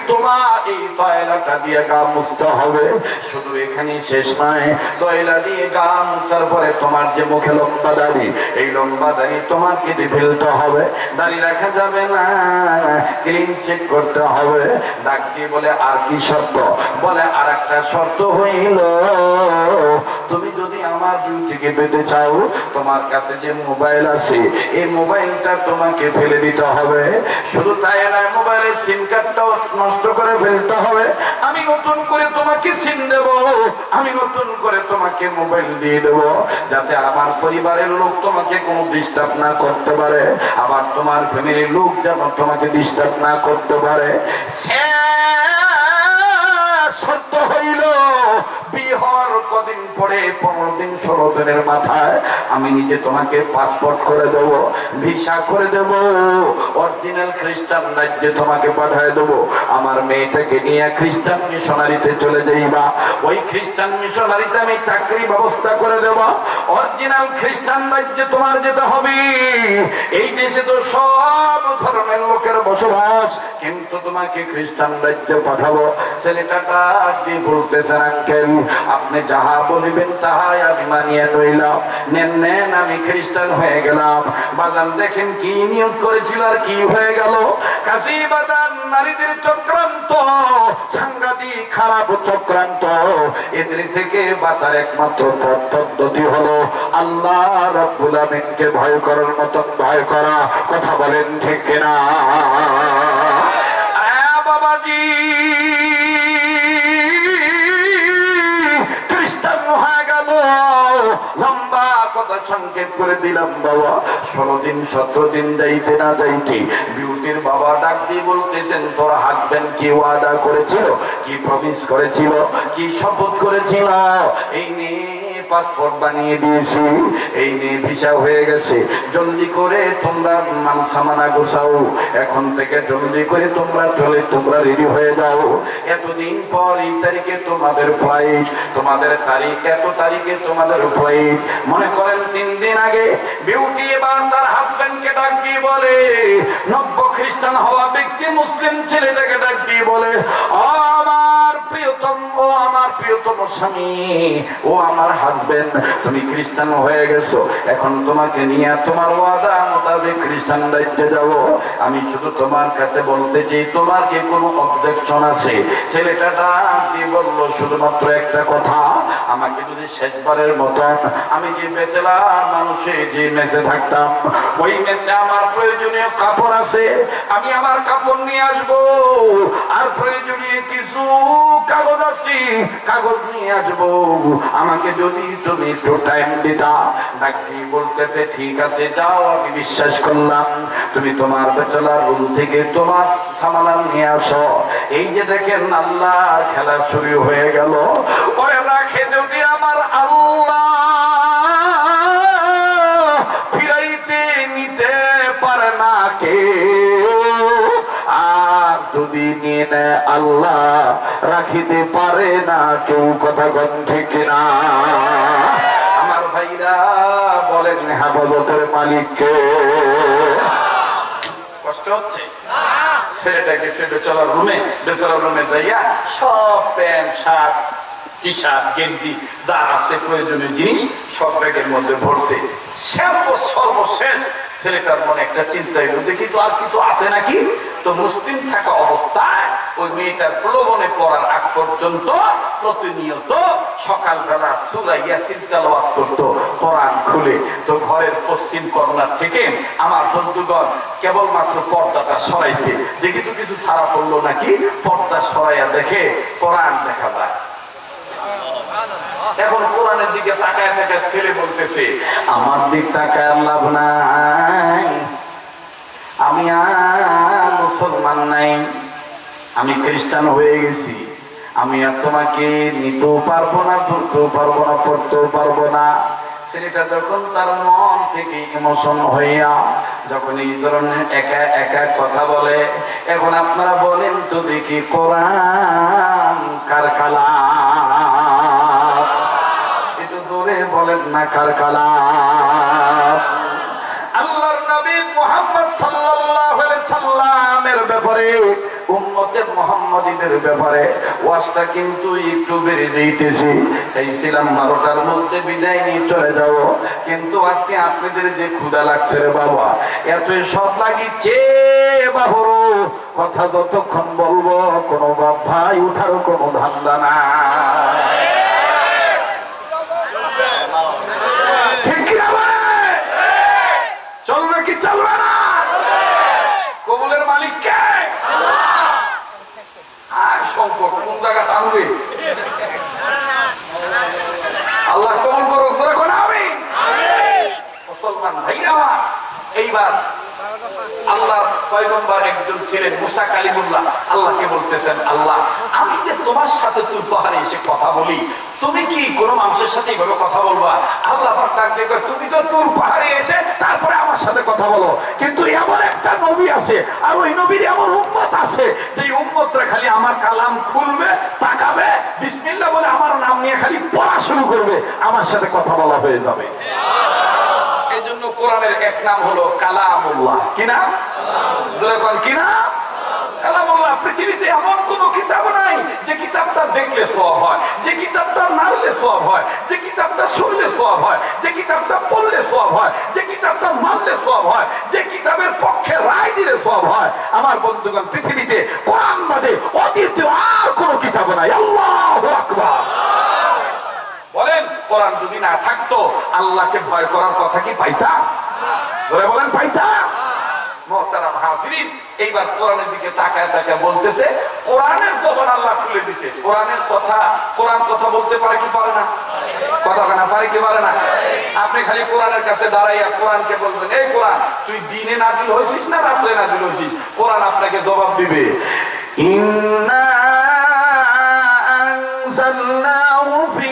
তোমার এই তয়লাটা দিয়ে গা মুছতে হবে। শুধু এখানেই শেষ নয়, তয়লা দিয়ে গা মুছার পরে তোমার যে মুখে লম্বা দাড়ি, এই লম্বা দাড়ি তোমার কেটে ফেলতে হবে। দাড়ি রাখা যাবে না, ক্লিন শেভ করতে হবে। ডাক দিয়ে বলে আর কি শর্ত? বলে আর একটা শর্ত হইল, তুমি যদি আমার বিউটিকে পেতে চাও, তোমার কাছে যে মোবাইল আছে এই মোবাইলটা তোমাকে ফেলে দিতে হবে। শুধু তাই নয়, মোবাইলের সিম কার্ডটাও নষ্ট করে ফেলতে হবে। আমি নতুন করে তোমাকে সিম দেব, আমি নতুন করে তোমাকে মোবাইল দিয়ে দেব, যাতে আমার পরিবারের লোক তোমাকে কোনো ডিস্টার্ব না করতে পারে, আবার তোমার ফ্যামিলির লোক যেন তোমাকে ডিস্টার্ব না করতে পারে। শর্ত হইল, বিয়ে হওয়ার কদিন পরে 15 দিন 16 দিনের মাথায় আমি নিজে তোমাকে পাসপোর্ট করে দেব, ভিসা করে দেব, অরিজিনাল খ্রিস্টান রাজ্যে তোমাকে পাঠিয়ে দেব। আমার মেয়েটাকে নিয়ে খ্রিস্টান মিশনারিতে চলে যাইবা। ওই খ্রিস্টান মিশনারিতে আমি চাকরি ব্যবস্থা করে দেব। অরিজিনাল খ্রিস্টান রাজ্যে তোমার যেতে হবে। এই দেশে তো সব ধর্মের লোকের বসবাস, কিন্তু তোমাকে খ্রিস্টান রাজ্যে পাঠাবো। ছেলেটা দিয়ে বলতেছেন, আঙ্কেল আপনি যাহা বলিবেন তাহাই আমি মানিয়ে লইলাম। নেন নেন, আমি খ্রিস্টান হয়ে গেলাম। বাজান দেখেন কি নিয়োগ করেছিল আর কি হয়ে গেল। কাশি বাজার নারীদের চক্রান্ত, সাংঘাতিক খারাপ চক্রান্ত। এদের থেকে বাঁচার একমাত্র পদ্ধতি হলো আল্লাহ রাব্বুল আমিনকে ভয় করার মতন ভয় করা। কথা বলেন ঠিক কিনা? বাবাজি খ্রিস্টান হয়ে গেল। লম্বা কথা সংক্ষেপ করে দিলাম বাবা। 16 দিন 17 দিন যাইতে না যাইতে বিউটির বাবা ডাক দিয়ে বলতেছেন, তোর হাজবেন্ড কি ওয়াদা করেছিল, কি প্রমিস করেছিল, কি শপথ করেছিল, এই নিয়ে পাসপোর্ট বানিয়ে দিয়েছি, এই নিয়ে ভিসা হয়ে গেছে। জলদি করে তোমরা মানসামানা গোছাও, এখন থেকে জলদি করে তোমরা রেডি হয়ে যাও। এতদিন পর এই তারিখে তোমাদের ফ্লাইট, তোমাদের তারিখ এত তারিখে তোমাদের ফ্লাইট। মনে করেন 3 দিন আগে বিউটি এবার তার হাজবেন্ডকে ডাক দিয়ে বলে, নব্য খ্রিস্টান হওয়া ব্যক্তি মুসলিম ছেলেটাকে ডাক দিয়ে বলে, আমার প্রিয়তম, ও আমার প্রিয়তম স্বামী, ও আমার হাজবেন্ড, তুমি খ্রিস্টান হয়ে গেছো। এখন তোমাকে নিয়ে তোমার ওয়াদা মোতাবেক খ্রিস্টান রাজ্যে যাব। আমি শুধু তোমার কাছে বলতে চাই, তোমার কি কোনো অবজেকশন আছে? ছেলেটা ডাক দিয়ে বলল, শুধুমাত্র একটা কথা, আমাকে যদি শেষবারের মতন, আমি যে ব্যাচেলার মানুষে যে মেসে থাকতাম, ওই মেসে আমার প্রয়োজনীয় কাপড় আছে, আমি আমার কাপড় নিয়ে আসবো। আর প্রয়োজনীয় কিছু কাগজ আছে, কাগজ নিয়ে আসবো। আমাকে যদি তুমি একটু টাইম দিতা। নাকি বলতেছে, ঠিক আছে যাও, আমি বিশ্বাস করলাম। তুমি তোমার ব্যাচেলার রুম থেকে তোমার সামান নিয়ে আসো। এই যে দেখেন আল্লাহ খেলা শুরু হয়ে গেল। ওরে রাখে যদি আমার আল্লাহ ফিরাইতে নিতে পারে না কে, আর যদি নিয়ে নেয় আল্লাহ রাখিতে পারে না কেউ। কথা কোন ঠিক না? আমার ভাইরা বলেন, হেফাজতের মালিককে। কষ্ট হচ্ছে? ছেলেটা গেছে বেচারার রুমে, বেচারার রুমে যাইয়া সব প্যান্ট শার্ট টি শার্ট গেঞ্জি যা আছে প্রয়োজনীয় জিনিস সব ব্যাগের মধ্যে ভরছে। সর্বশেষ ছেলেটার মনে একটা চিন্তা এলো, দেখি তো আর কিছু আছে নাকি। তো মুসলিম থাকা অবস্থায় ওই মেয়েটার প্রলোভনে পড়ার আগ পর্যন্ত প্রতিনিয়ত সকালবেলা সূরা ইয়াসিন তেলাওয়াত করতো কোরআন খুলে। তো ঘরের পশ্চিম কর্নার থেকে আমার বন্ধুগণ কেবলমাত্র পর্দাটা সরাইছে, দেখি তো কিছু সারা পড়লো নাকি। পর্দা সরাইয়া দেখে কোরআন দেখা যায়। এখন কোরআনের দিকে তাকায় থাকে, ছেলে বলতেছে, আমার দিক তাকায় লাভ নাই, আমি আর মুসলমান নাই, আমি খ্রিস্টান হয়ে গেছি, আমি আর তোমাকে নিতেও পারবো না, ধরতেও পারবো না, পড়তেও পারবো না। ছেলেটা যখন তার মন থেকে ইমোশন হইয়া যখন এই ধরনের একা একা কথা বলে, এখন আপনারা বলেন তো দেখি, কোরআন কার কালাম? একটু জোরে বলেন না, কার কালাম? আল্লাহর নবী মুহাম্মদ সাল্লাল্লাহু আলাইহি সাল্লামের ব্যাপারে উম্মত উম্মতে মুহাম্মাদীদের ব্যাপারে ওয়াজটা কিন্তু একটু বেড়ে যাইতেছে। চাইছিলাম 12টার মধ্যে বিদায় নিয়ে চলে যাব, কিন্তু আজকে আপনাদের যে ক্ষুধা লাগছে রে বাবা, এতই সব লাগিচ্ছে বাবুরু, কথা যতক্ষণ বলবো কোনো বাপ ভাই উঠারও কোনো ধান্দা না। চলবে কি চলবে না? কবুলের মালিক কে? আর সংকট কোন জায়গা টানবে? আল্লাহ কবুল করুক। দেখুন আমি মুসলমান ভাইরা, এইবার আল্লাহ পয়গম্বর একজন ছিলেন মুসা কালিমুল্লাহ, আল্লাহকে বলতেছেন, আল্লাহ আমি যে তোমার সাথে তুর পাহাড়ে এসে কথা বলি, তুমি কি কোনো মানুষের সাথে এইভাবে কথা বলবা? আল্লাহ ডাক দিয়ে কয়, তুমি তো তুর পাহাড়ে এসে তারপরে আমার সাথে কথা বলো, কিন্তু এমন একটা নবী আছে আর ওই নবীর এমন উম্মত আছে যে উম্মতরা খালি আমার কালাম খুলবে, তাকাবে, বিসমিল্লাহ বলে আমার নাম নিয়ে খালি পড়া শুরু করবে, আমার সাথে কথা বলা হয়ে যাবে। এই জন্য কোরআনের এক নাম হলো কালামুল্লাহ। কি নাম? কি নাম? কালামুল্লাহ। পৃথিবীতে এমন কোন কিতাব নাই যে কিতাবটা দেখলে সওয়াব হয়, যে কিতাবটা নাড়লে সওয়াব হয়, যে কিতাবটা শুনলে সওয়াব হয়, যে কিতাবটা পড়লে সওয়াব হয়, যে কিতাবটা মানলে সওয়াব হয়, যে কিতাবের পক্ষে রায় দিলে সওয়াব হয়। আমার বন্ধুগণ, পৃথিবীতে কোরআন বাদে অদ্বিতীয় আর কোন কিতাব নাই। আল্লাহু আকবার। বলেন, কোরআন যদি না থাকতো আল্লাহকে ভয় করার কথা কি পাইতাম? বলে বলেন পাইতাম? মুহতারাম হাজিরিন, এইবার কোরআনের দিকে তাকায় তাকায় বলতেছে, কোরআনের জবান আল্লাহ খুলে দিছে। কোরআনের কথা, কোরআন কথা বলতে পারে কি পারে না? কথা না পারে কি পারে না? আপনি খালি কোরআনের কাছে দাঁড়াইয়া কোরআনকে বলবেন, এই কোরআন তুই দিনে নাজিল হয়েছিস না রাত্রে নাজিল হয়েছিস? কোরআন আপনাকে জবাব দিবে, ইন্না আনজালনাহু ফি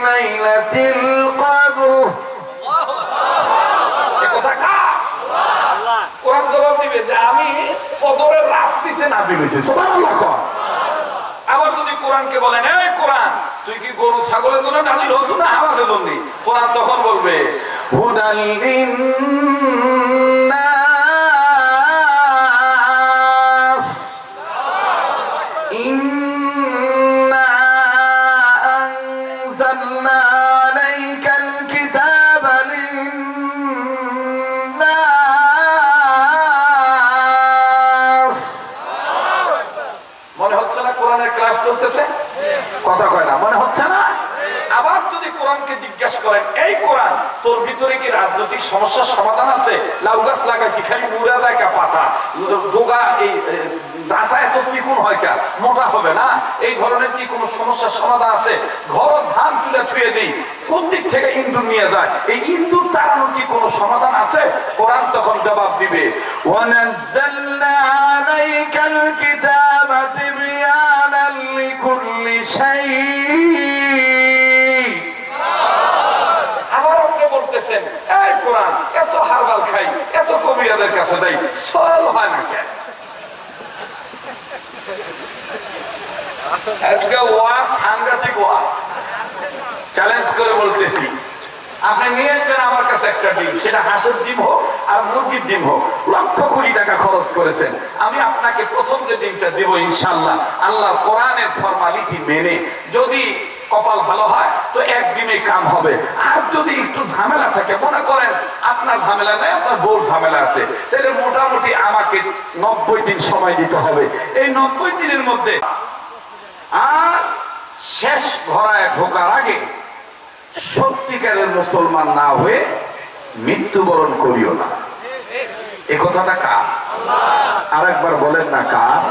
লাইলাতিল কদর। এই কথা কার? আল্লাহ। কোরআন জবাব দিবে যে আমি কদরের রাত্রিতে নাজিল হয়েছি। সুবহানাল্লাহ। আবার যদি কোরআনকে বলেন, এই কোরআন তুই কি গরু ছাগলের জন্য নাজিল হয়েছ না আমাদের জন্য? কোরআন তখন বলবে, হুদাল লিন্নাস ইন্না আনজালনা আলাইকাল কিতাবা লিন্নাস। মনে হচ্ছে না কোরআনের ক্লাস চলতেছে? কথা কয় না, মনে হচ্ছে না? আবার যদি কোরআনকে জিজ্ঞাসা করেন, এই কোরআন তোর ভিতরে কি রাজনৈতিক সমস্যার সমাধান আছে? লাউ গাছ লাগাইছি খালি মুড়া যায় কা পাতা, ডোগা এই ডাটা এত চিকুন হয় কা, মোটা হবে না, এই ধরনের কি কোনো সমস্যার সমাধান আছে? ঘর ধান তুলে থুয়ে দিই, কোন দিক থেকে ইন্দুর নিয়ে যায়, এই ইন্দুর তাড়ানোর কি কোনো সমাধান আছে? কোরআন তখন জবাব দিবে, ওয়ানাজ্জালনা আলাইকাল কিতাবা তিবয়ানাল লিকুল্লি শাই। আবার আপনি বলতেছেন, এই কোরআন এত হারবাল খাই, এত কবিরাজের কাছে যাই, সল হয় না কেন? আজকে ওয়াজ সাংঘাতিক ওয়াজ, চ্যালেঞ্জ করে বলতেছি, আপনি নিয়ে আসবেন আমার কাছে একটা ডিম, সেটা হাঁসের ডিম হোক আর মুরগির ডিম হোক, লক্ষ কোটি টাকা খরচ করেছেন, আমি আপনাকে প্রথম যে ডিমটা দেব ইনশাআল্লাহ আল্লাহর কোরআনের ফরমালিটি মেনে, যদি কপাল ভালো হয় তো এক ডিমে কাম হবে। আর যদি একটু ঝামেলা থাকে, মনে করেন আপনার ঝামেলা নেই, আপনার বউর ঝামেলা আছে, তাহলে মোটামুটি আমাকে 90 দিন সময় দিতে হবে। এই 90 দিনের মধ্যে আর শেষ ঘরায় ঢোকার আগে সত্যিকারের মুসলমান না হয়ে মৃত্যুবরণ করিও না। এই কথাটা কার? আরেকবার বলেন না কার?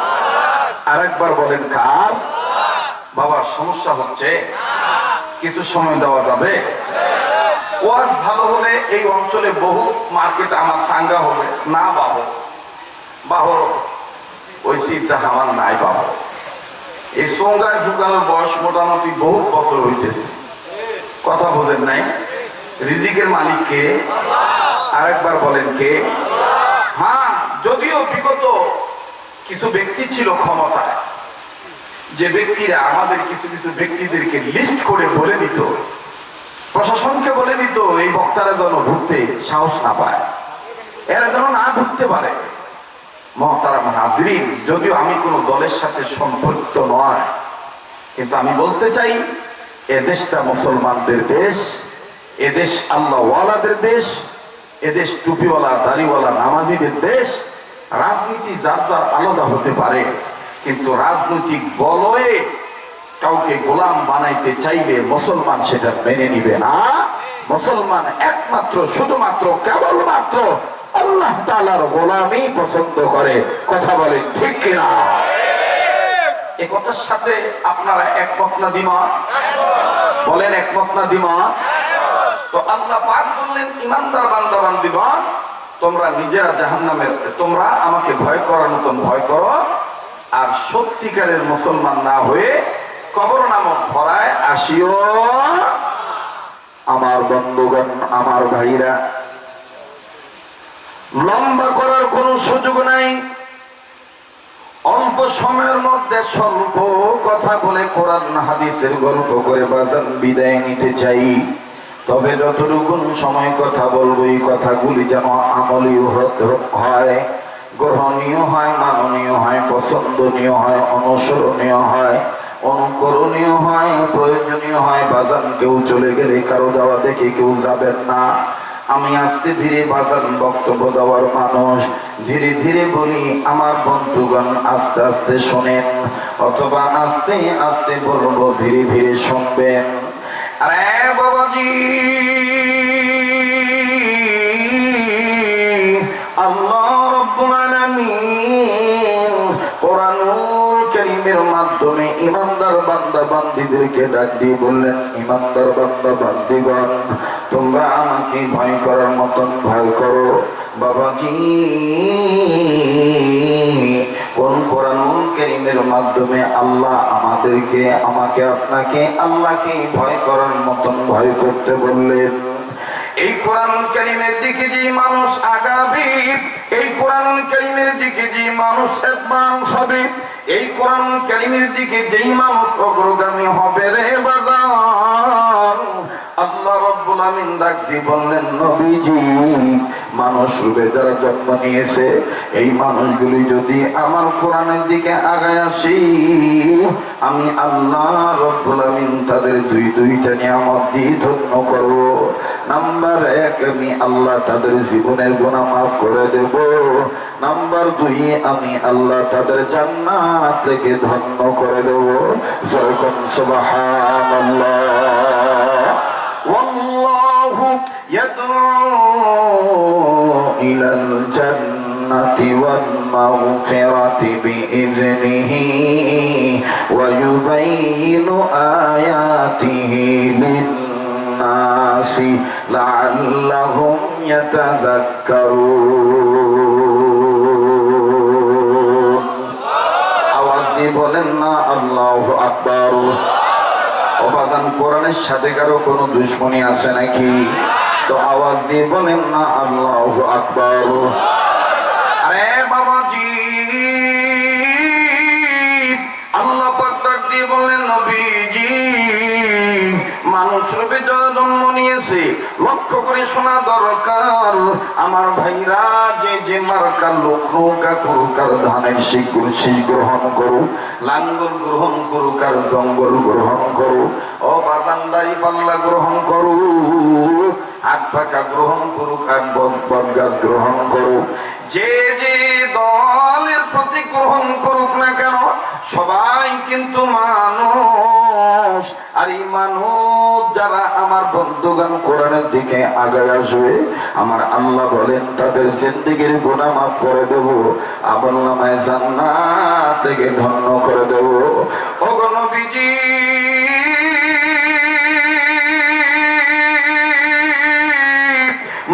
আরেকবার বলেন কার? বাবার সমস্যা হচ্ছে, কিছু সময় দেওয়া যাবে? ওয়াজ ভালো হলে এই অঞ্চলে বহু মার্কেট আমার সাঙ্গা হবে না বাবু, বাবর ওই চিন্তা আমার নাই বাবু। এই সঙ্গায় ঢুকানোর বয়স মোটামুটি বহু বছর হইতেছে, কথা বোঝেন নাই? রিজিকের মালিক কে? আরেকবার বলেন কে? হ্যাঁ, যদিও বিগত কিছু ব্যক্তি ছিল ক্ষমতায়, যে ব্যক্তিরা আমাদের কিছু কিছু ব্যক্তিদেরকে লিস্ট করে বলে দিত, প্রশাসনকে বলে দিত এই বক্তারা যেন ঢুকতে সাহস না পায়, এরা যেন না ঢুকতে পারে। মহতারাম হাজরিন, যদিও আমি কোনো দলের সাথে সম্পৃক্ত নয়, কিন্তু আমি বলতে চাই এ দেশটা মুসলমানদের দেশ, এদেশ আল্লাহওয়ালাদের দেশ, এদেশ টুপিওয়ালা দাড়িওয়ালা নামাজিদের দেশ। রাজনীতি যার যার আলাদা হতে পারে, কিন্তু রাজনৈতিক বলয়ে কাউকে গোলাম বানাইতে চাইলে মুসলমান সেটা মেনে নিবে না। মুসলমান একমাত্র শুধুমাত্র কেবলমাত্র আল্লাহ তাআলার গোলামি পছন্দ করে। কথা বলেন ঠিক কিনা? এই কথার সাথে আপনারা একমত না দ্বিমত? বলেন একমত না দ্বিমত? তো আল্লাহ পাক বললেন, ইমানদার বান্দা বান্দীগণ, তোমরা নিজেরা জাহান্নামের, তোমরা আমাকে ভয় করার মতন ভয় করো, আর সত্যিকারের মুসলমান না হয়ে কবর নামক ধরায় আসিও। আমার বন্ধুগণ, আমার ভাইরা, লম্বা করার কোন সুযোগ নাই। অল্প সময়ের মধ্যে স্বল্প কথা বলে কোরআন হাদিসের গল্প করে বাজান বিদায় নিতে চাই। তবে যতটুকু সময় কথা বলবো, এই কথাগুলি যেন আমলীয় হয়, গ্রহণীয় হয়, মাননীয় হয়, পছন্দনীয় হয়, অনুসরণীয় হয়, অনুকরণীয় হয়, প্রয়োজনীয় হয়। বাজান কেউ চলে গেলে কারো যাওয়া দেখে কেউ যাবেন না। আমি আস্তে ধীরে বাজান বক্তব্য দেওয়ার মানুষ, ধীরে ধীরে বলি। আমার বন্ধুগণ আস্তে আস্তে শোনেন, অথবা আস্তে আস্তে বলবো, ধীরে ধীরে শুনবেন। আরে বাবাজি, আল্লাহ রাব্বুল আলামিন কোরআনুল কারীমের মাধ্যমে ইমানদার বান্দা বান্দীদেরকে ডাক দিয়ে বললেন, ইমানদার বান্দা বান্দীগণ, তোমরা আমাকে ভয় করার মতন ভয় করো। বাবাজি, কোন কোরআনুল কারীমের মাধ্যমে আল্লাহ আমাদেরকে, আমাকে, আপনাকে, আল্লাহকে ভয় করার মতন ভয় করতে বললেন? এই কোরআনুল কারীমের দিকে যে মানুষ আগাবে, এই কোরআনুল কারীমের দিকে যে মানুষ অ্যাডভান্স হবে, এই কোরআনুল কারীমের দিকে যেই মানুষ অগ্রগামী হবে রে বাজার, আল্লাহ রাব্বুল আমিন ডাক দিয়ে বললেন, নবীজি, মানুষ রূপে যারা জন্ম নিয়েছে, এই মানুষগুলি যদি আমার কোরআনের দিকে আগায় আসি, আমি আল্লাহ রাব্বুল আমিন তাদের দুইটা নিয়ামত দিয়ে ধন্য করব। নাম্বার 1, আমি আল্লাহ তাদের জীবনের গুনাহ মাফ করে দেব। নাম্বার 2, আমি আল্লাহ তাদের জান্নাত থেকে ধন্য করে দেব। সুবহানাল্লাহ। ওয়াল্লাহু ইয়াদউ ইলাল জান্নাতি ওয়াল মাগফিরাতি বিইذনিহি ওয়া ইউবাইয়িনু আয়াতিহি লিন-নাসি লাআল্লাহুম ইয়াতাযাক্কারুন। আওয়াজ দিয়ে বলেন না আল্লাহু আকবার। অবাদান কোরআনের সাথে কারো কোনো দুশ্মনী আছে নাকি? তো আওয়াজ দিয়ে বলেন না আল্লাহু আকবার। আরে বাবাজি, আল্লাহ পাক ডাক দিয়ে বললেন, নবীজি, মানুষ রূপে যারা জন্ম নিয়েছে, লক্ষ্য করে শোনা দরকার। আমার ভাইরা, যে যে মার্কার লোক নৌকা করুক, আর ধানের শীষ গ্রহণ করুক, লাঙ্গল গ্রহণ করুক, আর জঙ্গল গ্রহণ করুক, ও বাজানদারি পাল্লা গ্রহণ করুক, হাত পাকা গ্রহণ করুক, আর বট গাছ গ্রহণ করুক, যে যে দলের প্রতি গ্রহণ করুক না কেন, সবাই কিন্তু মানুষ। আর এই মানুষ যারা আমার বন্ধুগণ কোরআনের দিকে আগায় আসবে, আমার আল্লাহ বলেন তাদের জিন্দেগির গুনাহ মাফ করে দেব, আমলনামায় জান্নাত থেকে ধন্য করে দেব। ওগো নবীজি,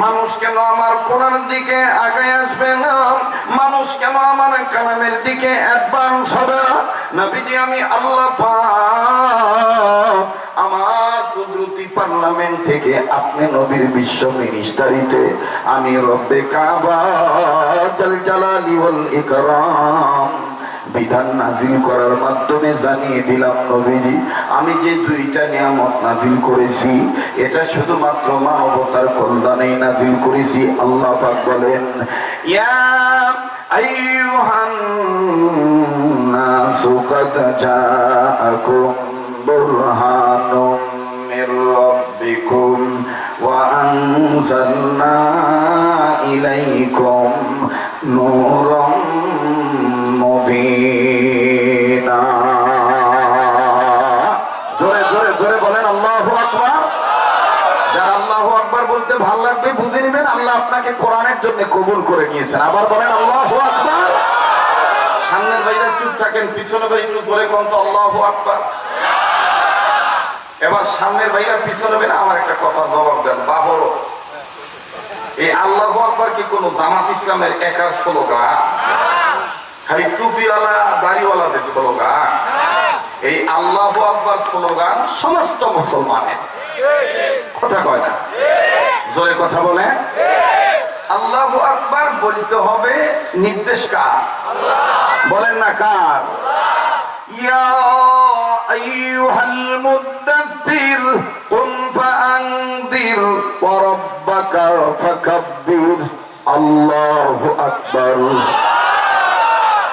মানুষ কেন আমার কোরআনের দিকে আগায় আসবে না? মানুষ কেন আমার কালামের দিকে অ্যাডভান্স হবে না? নবীজি, আমি আল্লাহ পাক আমার কুদরতি পার্লামেন্ট থেকে আপনি নবীর বিশ্ব মিনিস্টারিতে আমি রব্বে কাবা জাল জালালি ওয়াল ইকরাম বিধান নাজিল করার মাধ্যমে জানিয়ে দিলাম নবীজি, আমি যে দুইটা নিয়ামত নাজিল করেছি এটা শুধুমাত্র মানবতার কল্যাণেই নাজিল করেছি। আল্লাহ পাক বলেন, ইয়া আইয়ুহান নাসু কাদ জাআকুম বুরহানুম মির রাব্বিকুম ওয়া আনজালনা ইলাইকুম নূরাম মুবিনা। জোরে জোরে জোরে বলেন আল্লাহু আকবার। যারা আল্লাহু আকবার বলতে ভালো লাগবে বুঝে নেবেন আল্লাহ আপনাকে কোরআনের জন্য কবুল করে নিয়েছেন। আবার বলেন আল্লাহু আকবার। সামনের ভাইরা চুপ থাকেন, পিছনে ভাই একটু জোরে কোন তো আল্লাহু আকবার। এবার সামনের ভাইরা পিছনে ভাইরা আমার একটা কথা জবাব দেন। বাহরো এই আল্লাহু আকবার কি কোন জামাত ইসলামের একার স্লোগান? খালি টুপিওয়ালা দাড়িওয়ালাদের স্লোগান? এই আল্লাহু আকবার স্লোগান সমস্ত মুসলমানের। কথা কয় না, জোরে কথা বলে। আল্লাহু আকবার বলতে হবে, নির্দেশ কার? বলেন না কার? ইয়া আইয়ুহাল মুদ্দাথির কুম ফাআনদির ওয়া রাব্বাকা ফাকাব্বির। আল্লাহু আকবার।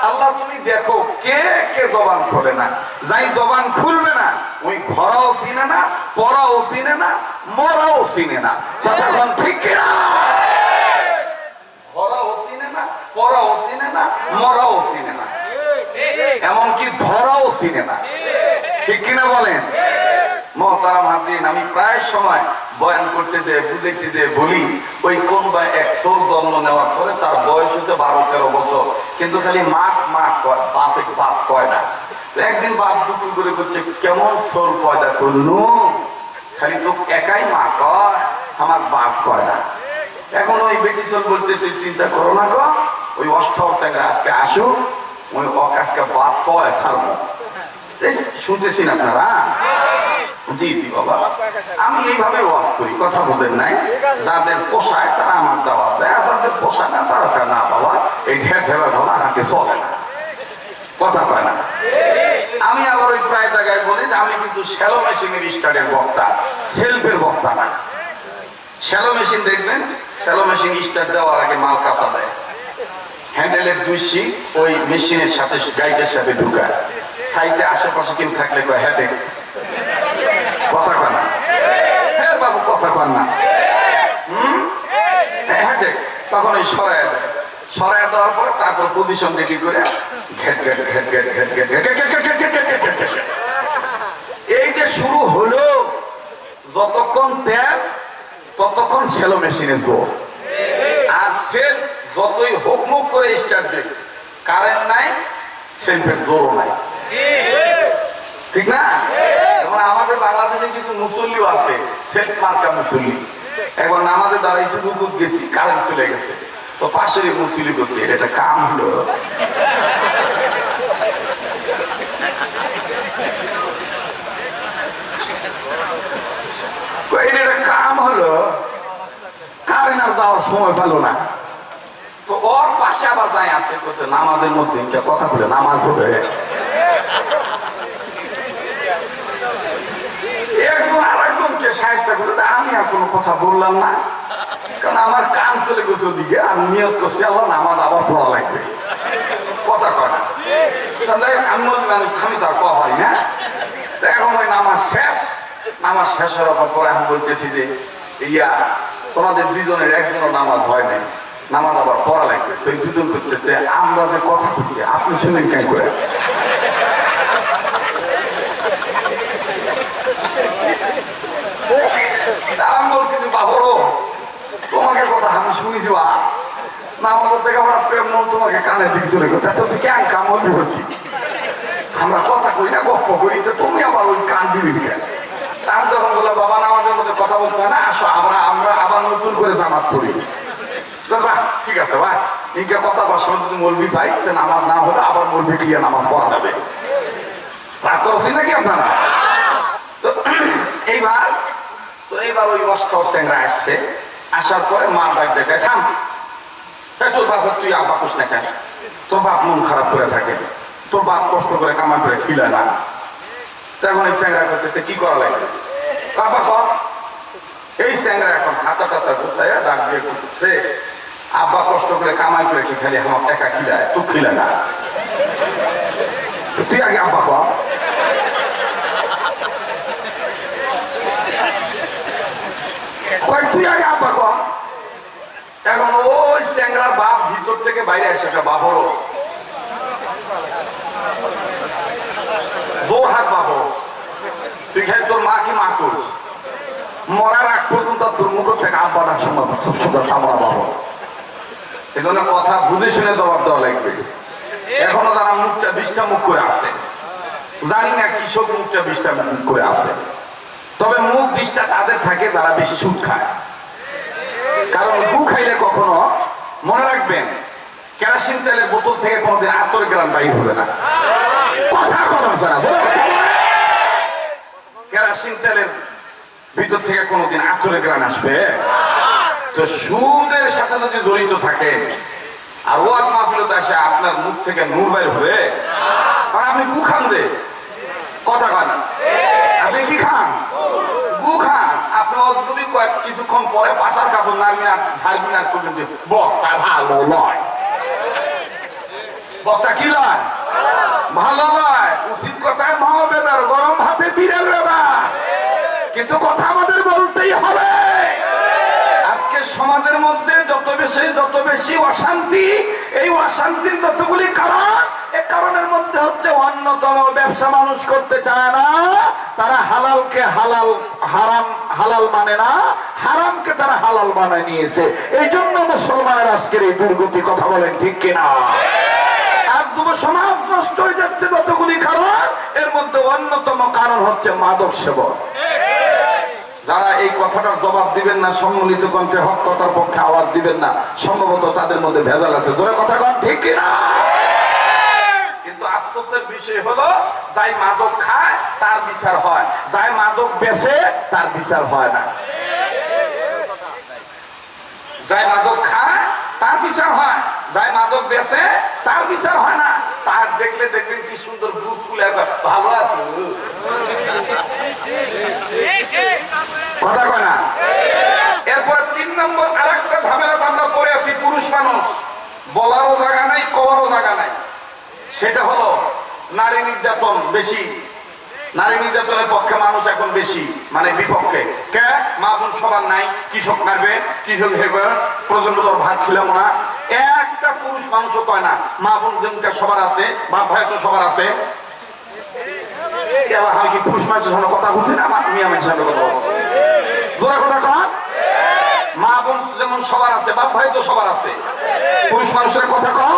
আল্লাহ তুমি দেখো কে কে জবান খোলে না। যাই জবান খুলবে না ওই ঘরাও চিনে না, পড়াও চিনে না, মরাও চিনে না। কথা বল ঠিক কিনা? ঘরাও চিনে না, পড়াও চিনে না, মরাও চিনে না, এমনকি ধরাও চিনে না। ঠিক কিনা বলেন? মহতারাম হাজিরিন, আমি প্রায় সময় বয়ান করতে দিয়ে বুঝাইতে দিয়ে বলি, ওই কোন বা এক সোর জন্ম নেওয়ার পরে তার বয়স হচ্ছে 12-13 বছর, কিন্তু খালি মাক মাক কয়, বাপে বাপ কয় না। তো একদিন বাপ দুপুর করে করছে, কেমন সোর পয়দা করলু, খালি তো একাই মা কয়, আমার বাপ কয় না। এখন ওই বেটি সোর বলতেছে, চিন্তা করো না গো, ওই অষ্টাও স্যাংরা আজকে আসুক, ওই আজকে বাপ কয় ছাড়বো। শুনতেছি না আপনারা? জি জি বাবা, আমি এইভাবে ওয়াজ করি, কথা বলেন নাই। যাদের পোষায় তারা আমার দাওয়াত দেয়, যাদের পোষায় না তারা না বাবা, এই ঢের ঢেলা ধরা হাতে চলে না। কথা কয় না। আমি আবার ওই প্রায় জায়গায় বলি যে আমি কিন্তু শ্যালো মেশিনের স্টার্টের বক্তা, সেলফের বক্তা না। শ্যালো মেশিন দেখবেন, শ্যালো মেশিন স্টার্ট দেওয়ার আগে মাল কাঁচা দেয়, হ্যান্ডেলের 2 শিক ওই মেশিনের সাথে গাইডের সাথে ঢুকায়। সাইডে আশেপাশে কেউ থাকলে কয় হ্যাঁ দেখ। কথা কয় না? হ্যাঁ বাবু কথা কন না। হ্যাঁ দেখ, তখন ওই সরাই দেয়। সরাই দেওয়ার পরে তারপর পজিশন রেডি করে ghetto ghetto ghetto ghetto ghetto ghetto ghetto ghetto. এই যে শুরু হলো, যতক্ষণ তেল ততক্ষণ শ্যালো মেশিনে জোর। আর সেল যতই হুকমুক করে স্টার্ট দেবে, কারেন্ট নাই, সেলফের জোরও নাই। ঠিক না? যেমন আমাদের বাংলাদেশে কিছু মুসল্লিও আছে, সেলফ মার্কা মুসল্লি। একবার নামাজে দাঁড়াইছে, রুকুত গেছি, কারেন্ট চলে গেছে, তো পাশের মুসল্লি করছে, এটা কাম হলো? এটা কাম হলো? কারেন্ট আর যাওয়ার সময় পেল না। তো ওর পাশে আবার যাই আছে, করছে নামাজের মধ্যে কথা বলে নামাজ হবে। একজন আর একজনকে সাহায্য করে, আমি আর কোনো কথা বললাম না, কারণ আমার কান চলে গেছে ওদিকে, আর নিয়ত করছি আল্লাহ নামাজ আবার পড়া লাগবে। কথা কয় না। আমি তার কথা হয় না। এখন ওই নামাজ শেষ, নামাজ শেষ হওয়ার পরে আমি বলতেছি যে ইয়া তোমাদের দুজনের একজনও নামাজ হয় নাই, নামাজ আবার পড়া লাগবে। তো এই দুজন করছে, আমরা যে কথা বলছি আপনি শুনেন কেন করে? আমি বলছি যে বাবরো, তোমাকে কথা আমি শুনেছি বা নামাজ থেকে হঠাৎ করে মন তোমাকে কানের দিকে চলে গেল, তুমি কেন কামল বলছি, আমরা কথা কই না গপ্প করি, তো তুমি আবার ওই কান দিবি কেন? আমি তখন বললাম, বাবা নামাজের মধ্যে কথা বলতে হয় না, আসো আমরা আবার নতুন করে জামাত পড়ি। ঠিক আছে ভাই, ইনকে কথা বলার সময় যদি মলবি পাই, নামাজ না হলে আবার মলবি ক্লিয়ার নামাজ পড়া যাবে। রাগ করছি নাকি আপনারা? তো এইবার ওই অষ্টাও স্যাংরা আসছে, আসার পরে মা ডাক দেখায়, থাম তোর বাপ, তুই আব্বা কুস না কেন, তোর বাপ মন খারাপ করে থাকে, তোর বাপ কষ্ট করে কামাই করে খিলায় না। তখন এই চ্যাংরা করছে কি করা লাগবে, কাপা কর। এই চ্যাংরা এখন হাতা টাতা গুছাইয়া ডাক দিয়ে করতেছে, আব্বা কষ্ট করে কামাই করে কি খালি আমার টাকা খিলায়, তুই খিলায় না, তুই আগে আব্বা কর। তুই আগে আব্বা কর। এখন ওই চ্যাংরার বাপ ভিতর থেকে বাইরে আসে, একটা বাপরও জোর হাত বাপ, তুই খাই তোর মা কি মা কর, মরার আগ পর্যন্ত তোর মুখ থেকে আব্বা ডাক শোনা সামরা বাবা। এই জন্য কথা বুঝে শুনে জবাব দেওয়া লাগবে। এখনো যারা মুখটা 20টা মুখ করে আসে, জানি না কৃষক মুখটা 20টা মুখ করে আসে, তবে মুখ 20টা তাদের থাকে যারা বেশি সুদ খায়। কারণ গু খাইলে কখনো মনে রাখবেন, কেরোসিন তেলের বোতল থেকে কোনোদিন আতর গ্রাম বাইর হবে না। কথা কথা না, কেরোসিন তেলের ভিতর থেকে কোনোদিন আতরের গ্রাম আসবে? তো সুদের সাথে যদি জড়িত থাকে আর ওয়াজ মাহফিলতে আসে আপনার মুখ থেকে নূর বাইর হবে? কারণ আপনি গু খান, যে কথা কয় না, আপনি কি খান? গু খান। আপনি যদি কিছুক্ষণ পরে পাশার কাপড় নাড়বি না ঝাড়বি না করবেন যে বক্তা ভালো নয়, বক্তা কি নয়, ভালো নয়। উচিত কথায় মাও বেদার, গরম ভাতে বিড়াল বেদার, কিন্তু কথা আমাদের বলতেই হবে। আজকে সমাজের মধ্যে যত বেশি অশান্তি, এই অশান্তির যতগুলি কারণ, এই কারণের মধ্যে হচ্ছে অন্যতম ব্যবসা মানুষ করতে চায় না। তারা হালালকে হালাল মানে না, হারামকে তারা হালাল বানায় নিয়েছে। এই জন্য মুসলমানের আজকের এই দুর্গতি। কথা বলেন ঠিক কিনা? আর যুব সমাজ নষ্ট হয়ে যাচ্ছে যতগুলি কারণ, এর মধ্যে অন্যতম কারণ হচ্ছে মাদক সেবন। যারা এই কথাটার জবাব দিবেন না, সম্মিলিত কণ্ঠে হক কথার পক্ষে আওয়াজ দিবেন না, সম্ভবত তাদের মধ্যে ভেজাল আছে। জোরে কথা কন ঠিক কিনা? কিন্তু আফসোসের বিষয় হলো, যাই মাদক খায় তার বিচার হয়, যাই মাদক বেচে তার বিচার হয় না। যাই মাদক খায় তার বিচার হয়, যাই মাদক বেচে তার বিচার হয় না। তার দেখলে দেখবেন কি সুন্দর বুক ফুলে ভালো আছে, কথা কয় না। এরপরে 3 নম্বর আরেকটা ঝামেলা আমরা পড়ে আছি, পুরুষ মানুষ বলারও জায়গা নাই, কওয়ারও জায়গা নাই। সেটা হলো নারী নির্যাতন বেশি। নারী নির্যাতনের পক্ষে মানুষ এখন বেশি, মানে বিপক্ষে। কে? মা বোন সবার নাই, কৃষক মারবে, কৃষক হেবে, প্রজন্ম তোর ভাত খিলাম না। একটা পুরুষ মানুষও কয় না মা বোন যেমনটা সবার আছে, বাপ ভাই তো সবার আছে। আমি কি পুরুষ মানুষের সামনে কথা বলছি না মেয়ে মানুষের সামনে কথা বলছি? জোরে কথা কন। মা বোন যেমন সবার আছে, বাপ ভাই তো সবার আছে, পুরুষ মানুষের কথা কও।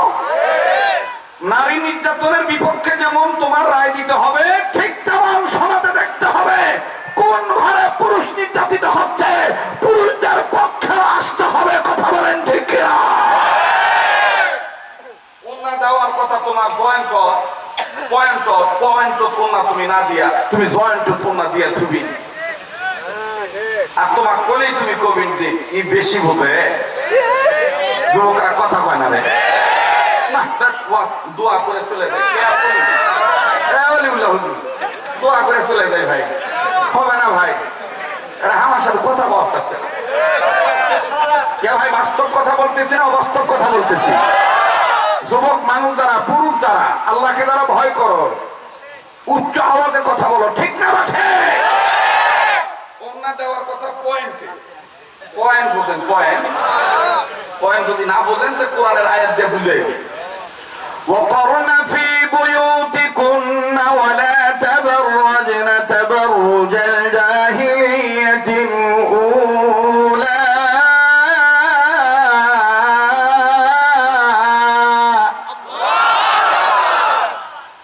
নারী নির্যাতনের বিপক্ষে যেমন তোমার রায় দিতে হবে, ঠিক তেমন সমাজে দেখতে হবে কোন ঘরে পুরুষ নির্যাতিত হচ্ছে, পুরুষদের পক্ষে আসতে হবে। কথা বলেন ঠিক কিনা? ওন্না দেওয়ার কথা তোমার জয়েন্ট তুমি না দিয়া, তুমি জয়েন্ট পূর্ণা দিয়া তুমি, আর তোমার কোলেই তুমি কবিন যে ই বেশি বোঝে। যুবকরা কথা কয় না রে, না দোয়া করে চলে যায়, দোয়া করে চলে যায়। ভাই হবে না ভাই, আমার সাথে কথা বলা যাচ্ছে না। কে ভাই, বাস্তব কথা বলতেছি না অবাস্তব কথা বলতেছি? যুবক মানুষ যারা, পুরুষ যারা, আল্লাহকে যারা ভয় করো, উচ্চ আওয়াজে কথা বলো, ঠিক না? রাখে অন্যা দেওয়ার কথা পয়েন্টে, পয়েন্ট বোঝেন, পয়েন্ট যদি না বোঝেন তো কোরআনের আয়াত দিয়ে বুঝে। وقرن في بيوتكن ولا تبرجن تبرج الجاهلية الأولى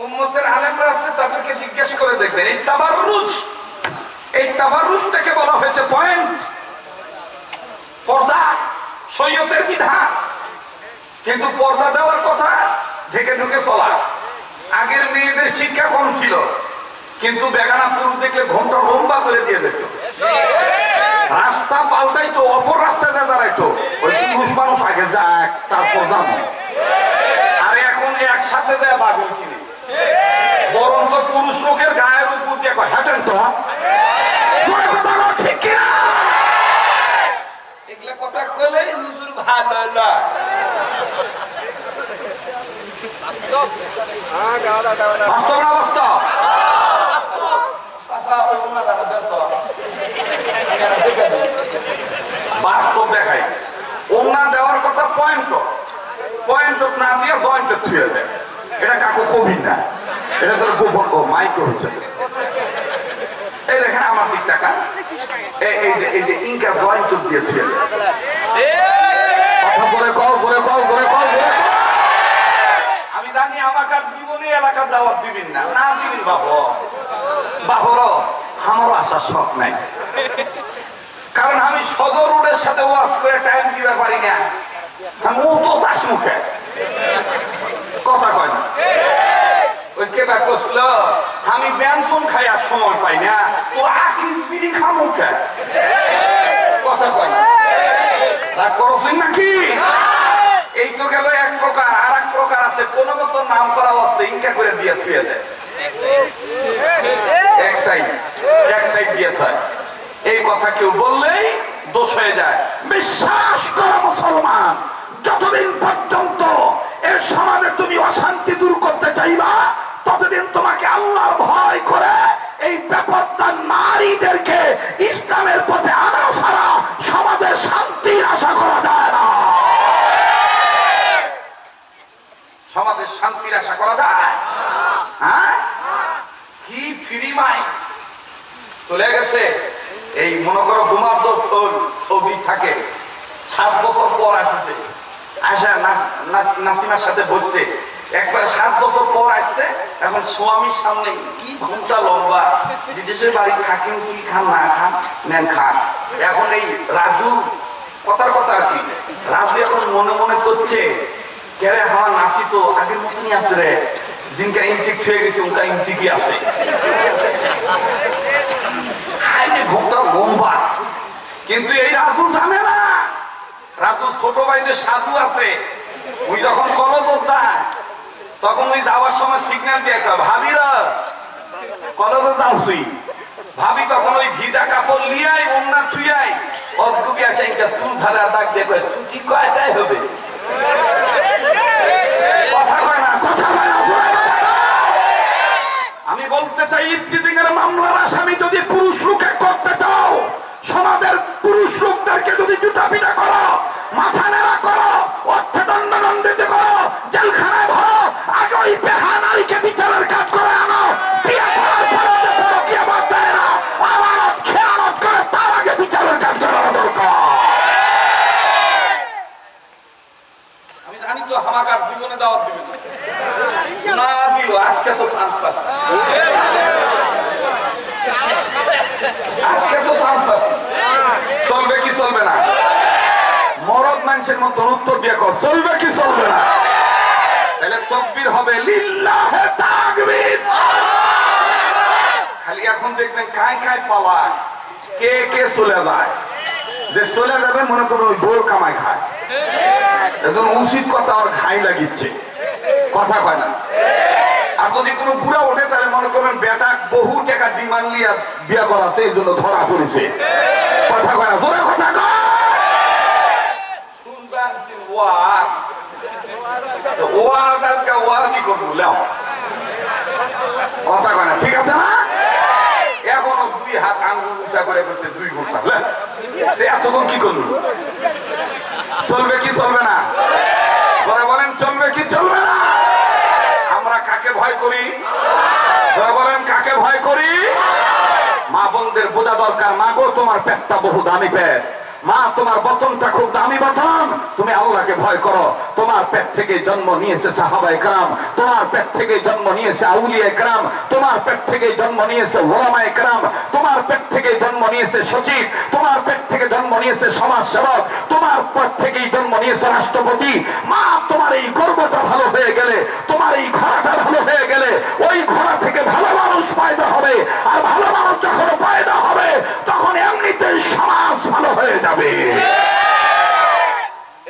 উম্মতের আলেমরা আছে, তাদেরকে জিজ্ঞেস করে দেখবেন এই তাবাররুজ থেকে বলা হয়েছে পয়েন্ট, পর্দা শরীয়তের বিধান। কিন্তু পর্দা দেওয়ার কথা ঢেকে ঢুকে চলা। আগের মেয়েদের শিক্ষা কম ছিল, কিন্তু বেগানা পুরুষ দেখলে ঘন্টা লম্বা করে দিয়ে দিত, রাস্তা পাল্টাইতো, অপর রাস্তায় যা দাঁড়াইতো। ওই পুরুষ মানুষ আগে যাক তারপর যাবো, আর এখন একসাথে যায় বাগল কিনে। বরঞ্চ পুরুষ লোকের গায়ের উপর দিয়ে হেঁটেন তো ঠিক কিনা? এগুলা কথা বলে হুজুর ভালো লয়। বাস্তব না বাস্তব? বাস্তব দেখাই। ওনা দেওয়ার কথা পয়েন্ট না দিয়ে জয়েন্ট ছুঁয়ে দেয়। এটা কাকু কবি না, এটা তোর গোপন মাইক হচ্ছে। এই দেখেন আমার দিক টাকা এই যে ইনকা জয়েন্ট দিয়ে ছুঁয়ে দেয়। আমি জানি আমাকে জীবনে এলাকার দাওয়াত দিবেন না, না দিবেন বাবর আমারও আসার শখ নাই, কারণ আমি সদর রোডের সাথে ওয়াজ করে টাইম দিতে পারি না। আমি ও তো তাস মুখে কথা কয় না। ওই কেবা কষল আমি ব্যঞ্জন খাই আর সময় পাই না, তো আকিস বিড়ি খামুখে কথা কয় না। রাগ করছেন নাকি? এই তো গেল এক প্রকার। আর এক প্রকার আছে কোন মতো নাম করা অবস্থা ইনকা করে দিয়ে থুয়ে দেয়, এক সাইড দিয়ে থয়। এই কথা কেউ বললেই দোষ হয়ে যায়। বিশ্বাস করো মুসলমান, যতদিন পর্যন্ত এর সমাজে তুমি অশান্তি দূর করতে চাইবা, ততদিন তোমাকে আল্লাহর ভয় করে এই বেপরদা নারীদেরকে ইসলামের পথে আনা ছাড়া সমাজে শান্তির আশা করা যায় না। সমাজে শান্তির আশা করা যায়? হ্যাঁ, কি ফ্রি মাই চলে গেছে। এই মনে করো গুমার দোষ সৌদি থাকে, 7 বছর পর আসছে, আসা নাসিমার সাথে বসছে, একবার 7 বছর পর আসছে। এখন স্বামীর সামনে কি ঘন্টা লম্বা, বিদেশের বাড়ি থাকেন কি খান না খান নেন খান। এখন এই রাজু কথার কথা আর কি, রাজু এখন মনে মনে করছে কেরে আমার নাসি তো আগের মতনই আছে রে, দিনকা ইন্টিক ছুঁয়ে গেছে উনকা ইন্টিকই আছে। কিন্তু এই রাজু জানে না, রাজু ছোট ভাইদের সাধু আছে। ওই যখন কলজ দেয় তখন ওই যাওয়ার সময় সিগন্যাল দিয়ে ভাবিরা কলজে যাও তুই। ভাবি তখন ওই ভিজা কাপড় লিয়াই ওন্না ছুঁয়াই অদ্গুবি আসে একটা চুল ঝাড়া দাগ দিয়ে কয় সুতি কয় তাই হবে। কথা কয় না, কথা কয় না। আমি বলতে চাই ইফতিজিং এর মামলার আসামি যদি পুরুষ লোকে করতে চাও, সমাজের পুরুষ লোকদেরকে যদি জুতা পিটা করো, মাথা নেড়া করো, অর্থদণ্ড দণ্ডিত করো, জেলখানায় ভরো, আগে ওই বেহা নারীকে বিচারের কাজ করে আনো। বিয়ে করার পরে যে পরকীয়া বাদ দেয় না, আমানত খেয়ানত করে তার আগে বিচারের কাজ করার দরকার। আমি জানি তো হামাকার জীবনে দাওয়াত দিবেন না, দিল আজকে তো চান্স পাচ্ছে, আজকে তো চান্স পাচ্ছে। চলবে কি চলবে না? মরদ মানুষের মতো উত্তর দিয়ে কর, চলবে কি চলবে না? তাহলে তাকবীর হবে লিল্লাহে তাকবীর। খালি এখন দেখবেন কায় কায় পালায়, কে কে চলে যায়। যে চলে যাবে মনে করুন ওই বোর কামাই খায়, এজন্য উচিত কথা আর ঘাই লাগিচ্ছে, কথা কয় না। আর যদি কোনো বুড়া ওঠে তাহলে মনে করবেন বেটা বহু টাকা ডিমান্ড নিয়ে বিয়ে করাছে, এই জন্য ধরা পড়েছে, কথা কয় না। জোরে কথা কয়। কথা কয় না, ঠিক আছে না? এখনো 2 হাত আঙ্গুল উঁচা করে করছে 2 ঘন্টা, এতক্ষণ কি করল? চলবে কি চলবে না? বলেন চলবে কি চলবে না? আমরা কাকে ভয় করি? বলেন কাকে ভয় করি? মা বোনদের বোঝা দরকার, মা গো তোমার পেটটা বহু দামি পেট, মা তোমার বতনটা খুব দামি বতন, তুমি আল্লাহকে ভয় করো। তোমার পেট থেকে জন্ম নিয়েছে সাহাবায়ে কেরাম, তোমার পেট থেকে জন্ম নিয়েছে আউলিয়ায়ে কেরাম, তোমার পেট থেকে জন্ম নিয়েছে ওলামায়ে কেরাম, তোমার পেট থেকে জন্ম নিয়েছে সচিব, তোমার পেট থেকে জন্ম নিয়েছে সমাজ সেবক, তোমার পেট থেকেই জন্ম নিয়েছে রাষ্ট্রপতি। মা তোমার এই গর্বটা ভালো হয়ে গেলে, তোমার এই ঘোড়াটা ভালো হয়ে গেলে, ওই ঘোড়া থেকে ভালো মানুষ পয়দা হবে। আর ভালো মানুষ যখন পয়দা হবে তখন এমনিতেই সমাজ ভালো হয়ে যাবে।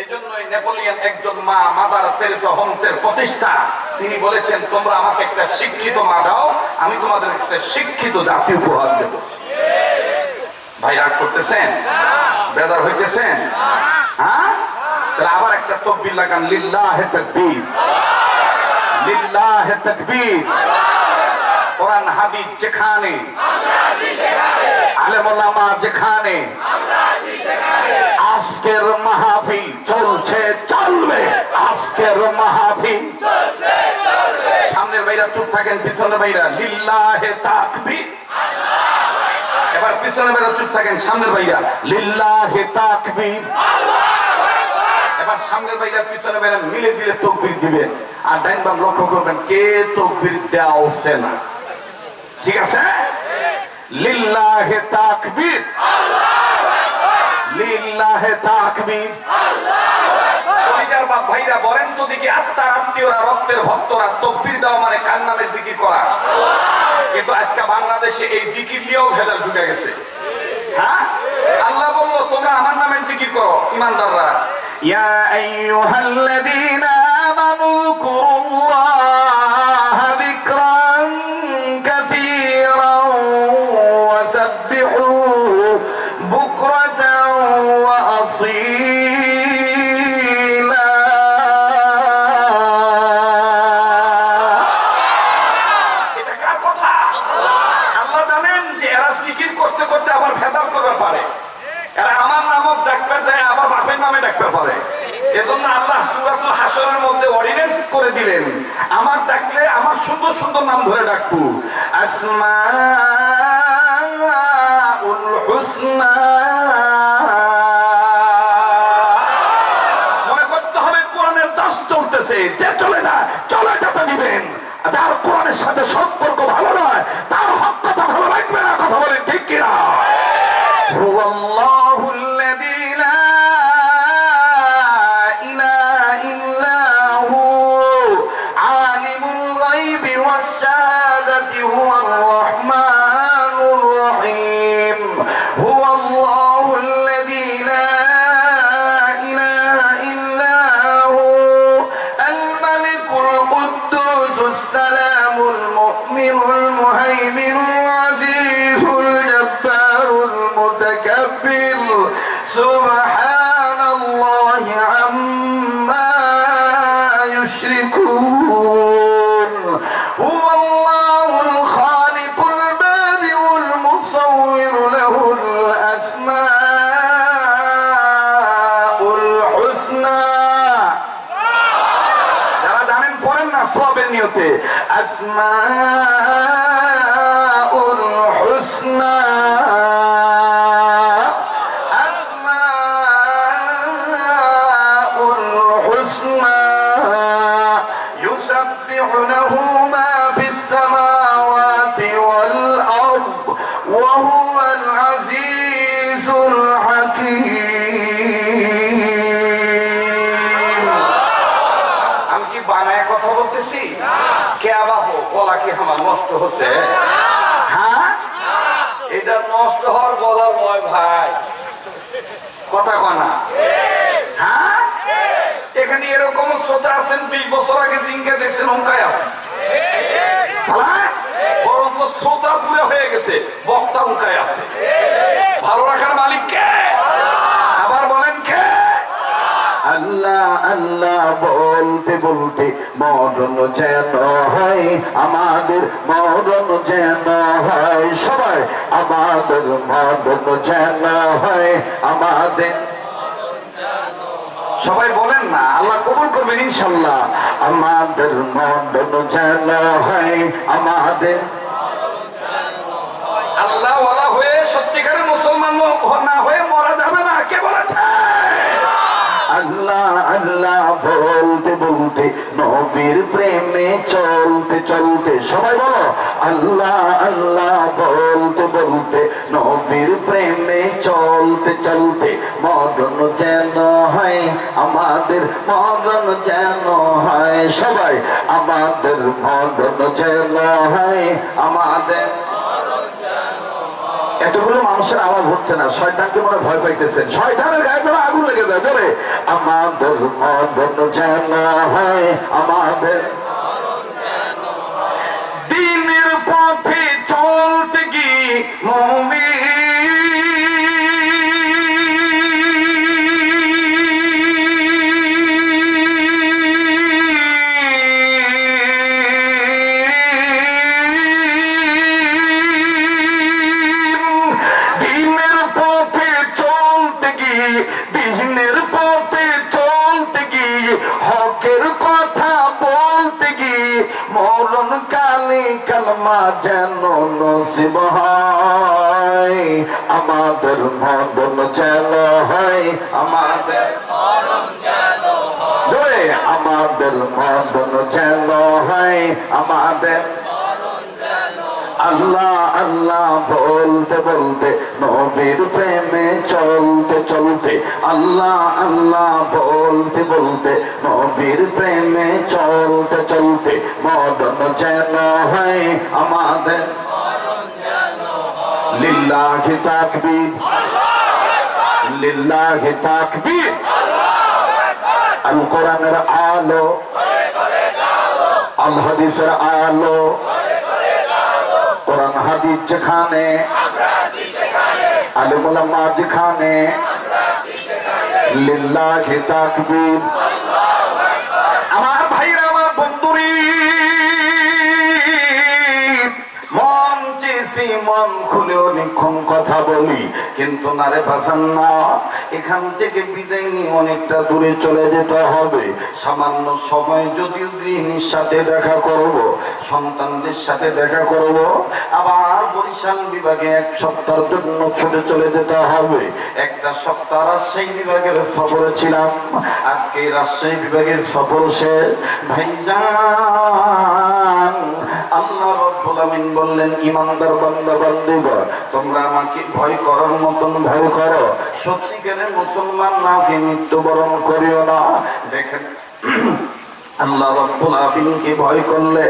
এই জন্যই নেপোলিয়ন একজন মা মাদার তেরেসা হোমসের প্রতিষ্ঠা তিনি বলেছেন তোমরা আমাকে একটা শিক্ষিত মা দাও, আমি তোমাদের একটা শিক্ষিত জাতি উপহার দেব। ভাই রাগ করতেছেন? বেদার হইতেছেন? হ্যাঁ, তাহলে আবার একটা তাকবীর লাগান, লিল্লাহে তাকবীর, লিল্লাহে তাকবীর। কোরআন হাদিস যেখানে, আলেম ওলামা যেখানে, আজকের মাহফিল চলছে চলবে, আজকের মাহফিল সামনের ভাইরা চুপ থাকেন, পিছনের ভাইরা লিল্লাহে তাকবীর। এবার পিছনের ভাইরা চুপ থাকেন, সামনের ভাইরা লিল্লাহে তাকবীর। এবার সামনের ভাইরা পিছনের ভাইরা মিলে দিলে তাকবীর দিবেন, আর ডাইন বাম লক্ষ্য করবেন কে তাকবীর দেওয়াছে না। ঠিক আছে? লিল্লাহে তাকবীর, লিল্লাহে তাকবীর। ভাইরা বলেন তো দেখি, আত্মার আত্মীয়রা, রক্তের ভক্তরা তাকবীর দেওয়া মানে কার নামের জিকির করা? কিন্তু আজকে বাংলাদেশে এই জিকির দিয়েও ভেজাল ঢুকে গেছে। হ্যাঁ, আল্লাহ বললো তোমরা আমার নামের জিকির করো, ইমানদাররা। ইয়া আইয়ুহাল্লাযীনা আমানু কুরুল্লাহা যিকরান কাসীরান ওয়া সাব্বিহুহু বুকরাতান ওয়া আসীলা। এটা কার কথা? আল্লাহ জানেন যে এরা জিকির করতে করতে আবার ভেজাল করতে পারে, এরা আমার নামও ডাকতে যায়, আবার বাপের নামে ডাকতে পারে। এজন্য আল্লাহ সূরাতুল হাশরের মধ্যে অর্ডিনেন্স করে দিলেন, আমার ডাকলে আমার সুন্দর সুন্দর নাম ধরে ডাকবো। আসমাউল হুসনা। মনে করতে হবে কোরআনের দাস চলতেছে, যে চলে যায় চলে যেতে দিবেন। যার কোরআনের সাথে সম্পর্ক ভালো নয় তার হক কথা ভালো লাগবে না। কথা বলেন ঠিক কিনা? হুয়াল্লাহুল্লাযী লা ইলাহা ইল্লা হু আলিমুল গায়বি ওয়াশ শাহাদাতি হুয়ার রাহমানুর রহিম। হুয়াল্লাহুল্লাযী লা ইলাহা ইল্লা হু আল মালিকুল কুদ্দুসুস সালামুল মুমিনুল মুহাইমিনুল আজিজুল জাব্বারুল মুতাকাব্বির সুবহানাল্লাহি আম্মা ইউশরিকুন। হুয়াল্লাহুল খালিকুল বারিউল মুসাওwir লাহুল আসমাউল হুসনা। যারা জানেন পড়েন না সবের নিয়তে, আসমাউল হুসনা, আসমাউল হুসনা। ইউসাব্বিহু লাহু মা ফিস সামাওয়াতি ওয়াল আরদ ওয়া হুয়াল আজিজুল হাকীম। আমি কি বানায় কথা বলতেছি? কে বাবু গলা কি আমার নষ্ট হচ্ছে? হ্যাঁ, এটা নষ্ট হওয়ার গলা নয় ভাই, কথা কনা। হ্যাঁ, এখানে এরকম শ্রোতা আছেন 20 বছর আগে দিনকে দেখছেন অঙ্কায় আছে, বরঞ্চ শ্রোতা পুরে হয়ে গেছে, বক্তা অঙ্কায় আছে। ভালো রাখার মালিক কে? আবার বলেন কে? আল্লাহ আল্লাহ বলতে বলতে মরণ যেন হয় আমাদের, মরণ যেন হয় সবাই আমাদের, মরণ যেন হয় আমাদের। সবাই বলেন না, আল্লাহ কবুল করবেন ইনশাল্লাহ। আমাদের মরণ যেন হয় আমাদের। আল্লাহ ওয়ালা হয়ে সত্যিকারের মুসলমান না হয়ে মরা যাবে না। কে বলেছে? আল্লাহ আল্লাহ বলতে বলতে নবীর প্রেমে চলতে চলতে সবাই বলো আল্লাহ আল্লাহ বলতে বলতে নবীর প্রেমে চলতে চলতে মরণ যেন হয় আমাদের, মরণ যেন হয় সবাই আমাদের, মরণ যেন হয় আমাদের। এতগুলো মানুষের আওয়াজ হচ্ছে না, শয়তানকে মনে ভয় পাইতেছেন, শয়তানের গায়ে ধরে আগুন লেগে যায়। ধরে আমাদের মরণ যেন হয় আমাদের, দিনের পথে চলতে গিয়ে হকের কথা বলতে গিয়ে মরণ কালে কালমা যেন নসিব হয়, আমাদের মরণ যেন হয়, আমাদের জোরে আমাদের মরণ যেন হয়, আমাদের আল্লাহ আল্লাহ বলতে বলতে নবীর প্রেমে চলতে চলতে, আল্লাহ আল্লাহ বলতে বলতে নবীর প্রেমে চলতে চলতে মরণ যেন হয় আমাদের। লিল্লাহি তাকবীর, লিল্লাহি তাকবীর। আল কোরআনের আলো, আল হাদিসের আলো, কোরআন হাদিস যেখানে, আলেম ওলামা যেখানে, লিল্লাহি তাকবীর। আমার ভাইরা, আমার বন্ধুরি, মন চেয়েছি মন খুলে অনেকক্ষণ কথা বলি, কিন্তু নারে বাঁচান না, এখান থেকে বিদায় নিয়ে অনেকটা দূরে চলে যেতে হবে। সামান্য সময় যদিও গৃহিণীর সাথে দেখা করব, সন্তানদের সাথে দেখা করব, আবার বরিশাল বিভাগে এক সপ্তাহের জন্য ছুটে চলে যেতে হবে। একটা সপ্তাহ রাজশাহী বিভাগের সফরে ছিলাম, আজকে রাজশাহী বিভাগের সফর শেষ। ভাইজান, আল্লাহ রাব্বুল আমিন বললেন, ইমানদার বান্দা বান্দীগণ, তোমরা আমাকে ভয় করার মতন ভয় করো, সত্যিকারের মুসলমান নাকি মৃত্যুবরণ করিও না। দেখেন, আল্লাহ রাব্বুল আমিনকে ভয় করলে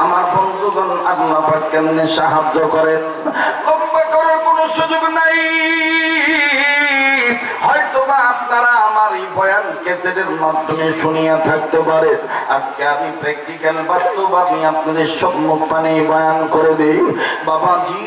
আমার বন্ধুগণ আল্লাহ পাক কেমনে সাহায্য করেন। লম্বা করার কোনো সুযোগ নাই। হয়তোবা আপনারা আমার এই বয়ান ক্যাসেটের মাধ্যমে শুনিয়া থাকতে পারেন। আজকে আমি প্র্যাকটিক্যাল বাস্তব আমি আপনাদের সম্মুখ পানে বয়ান করে দেই। বাবাজি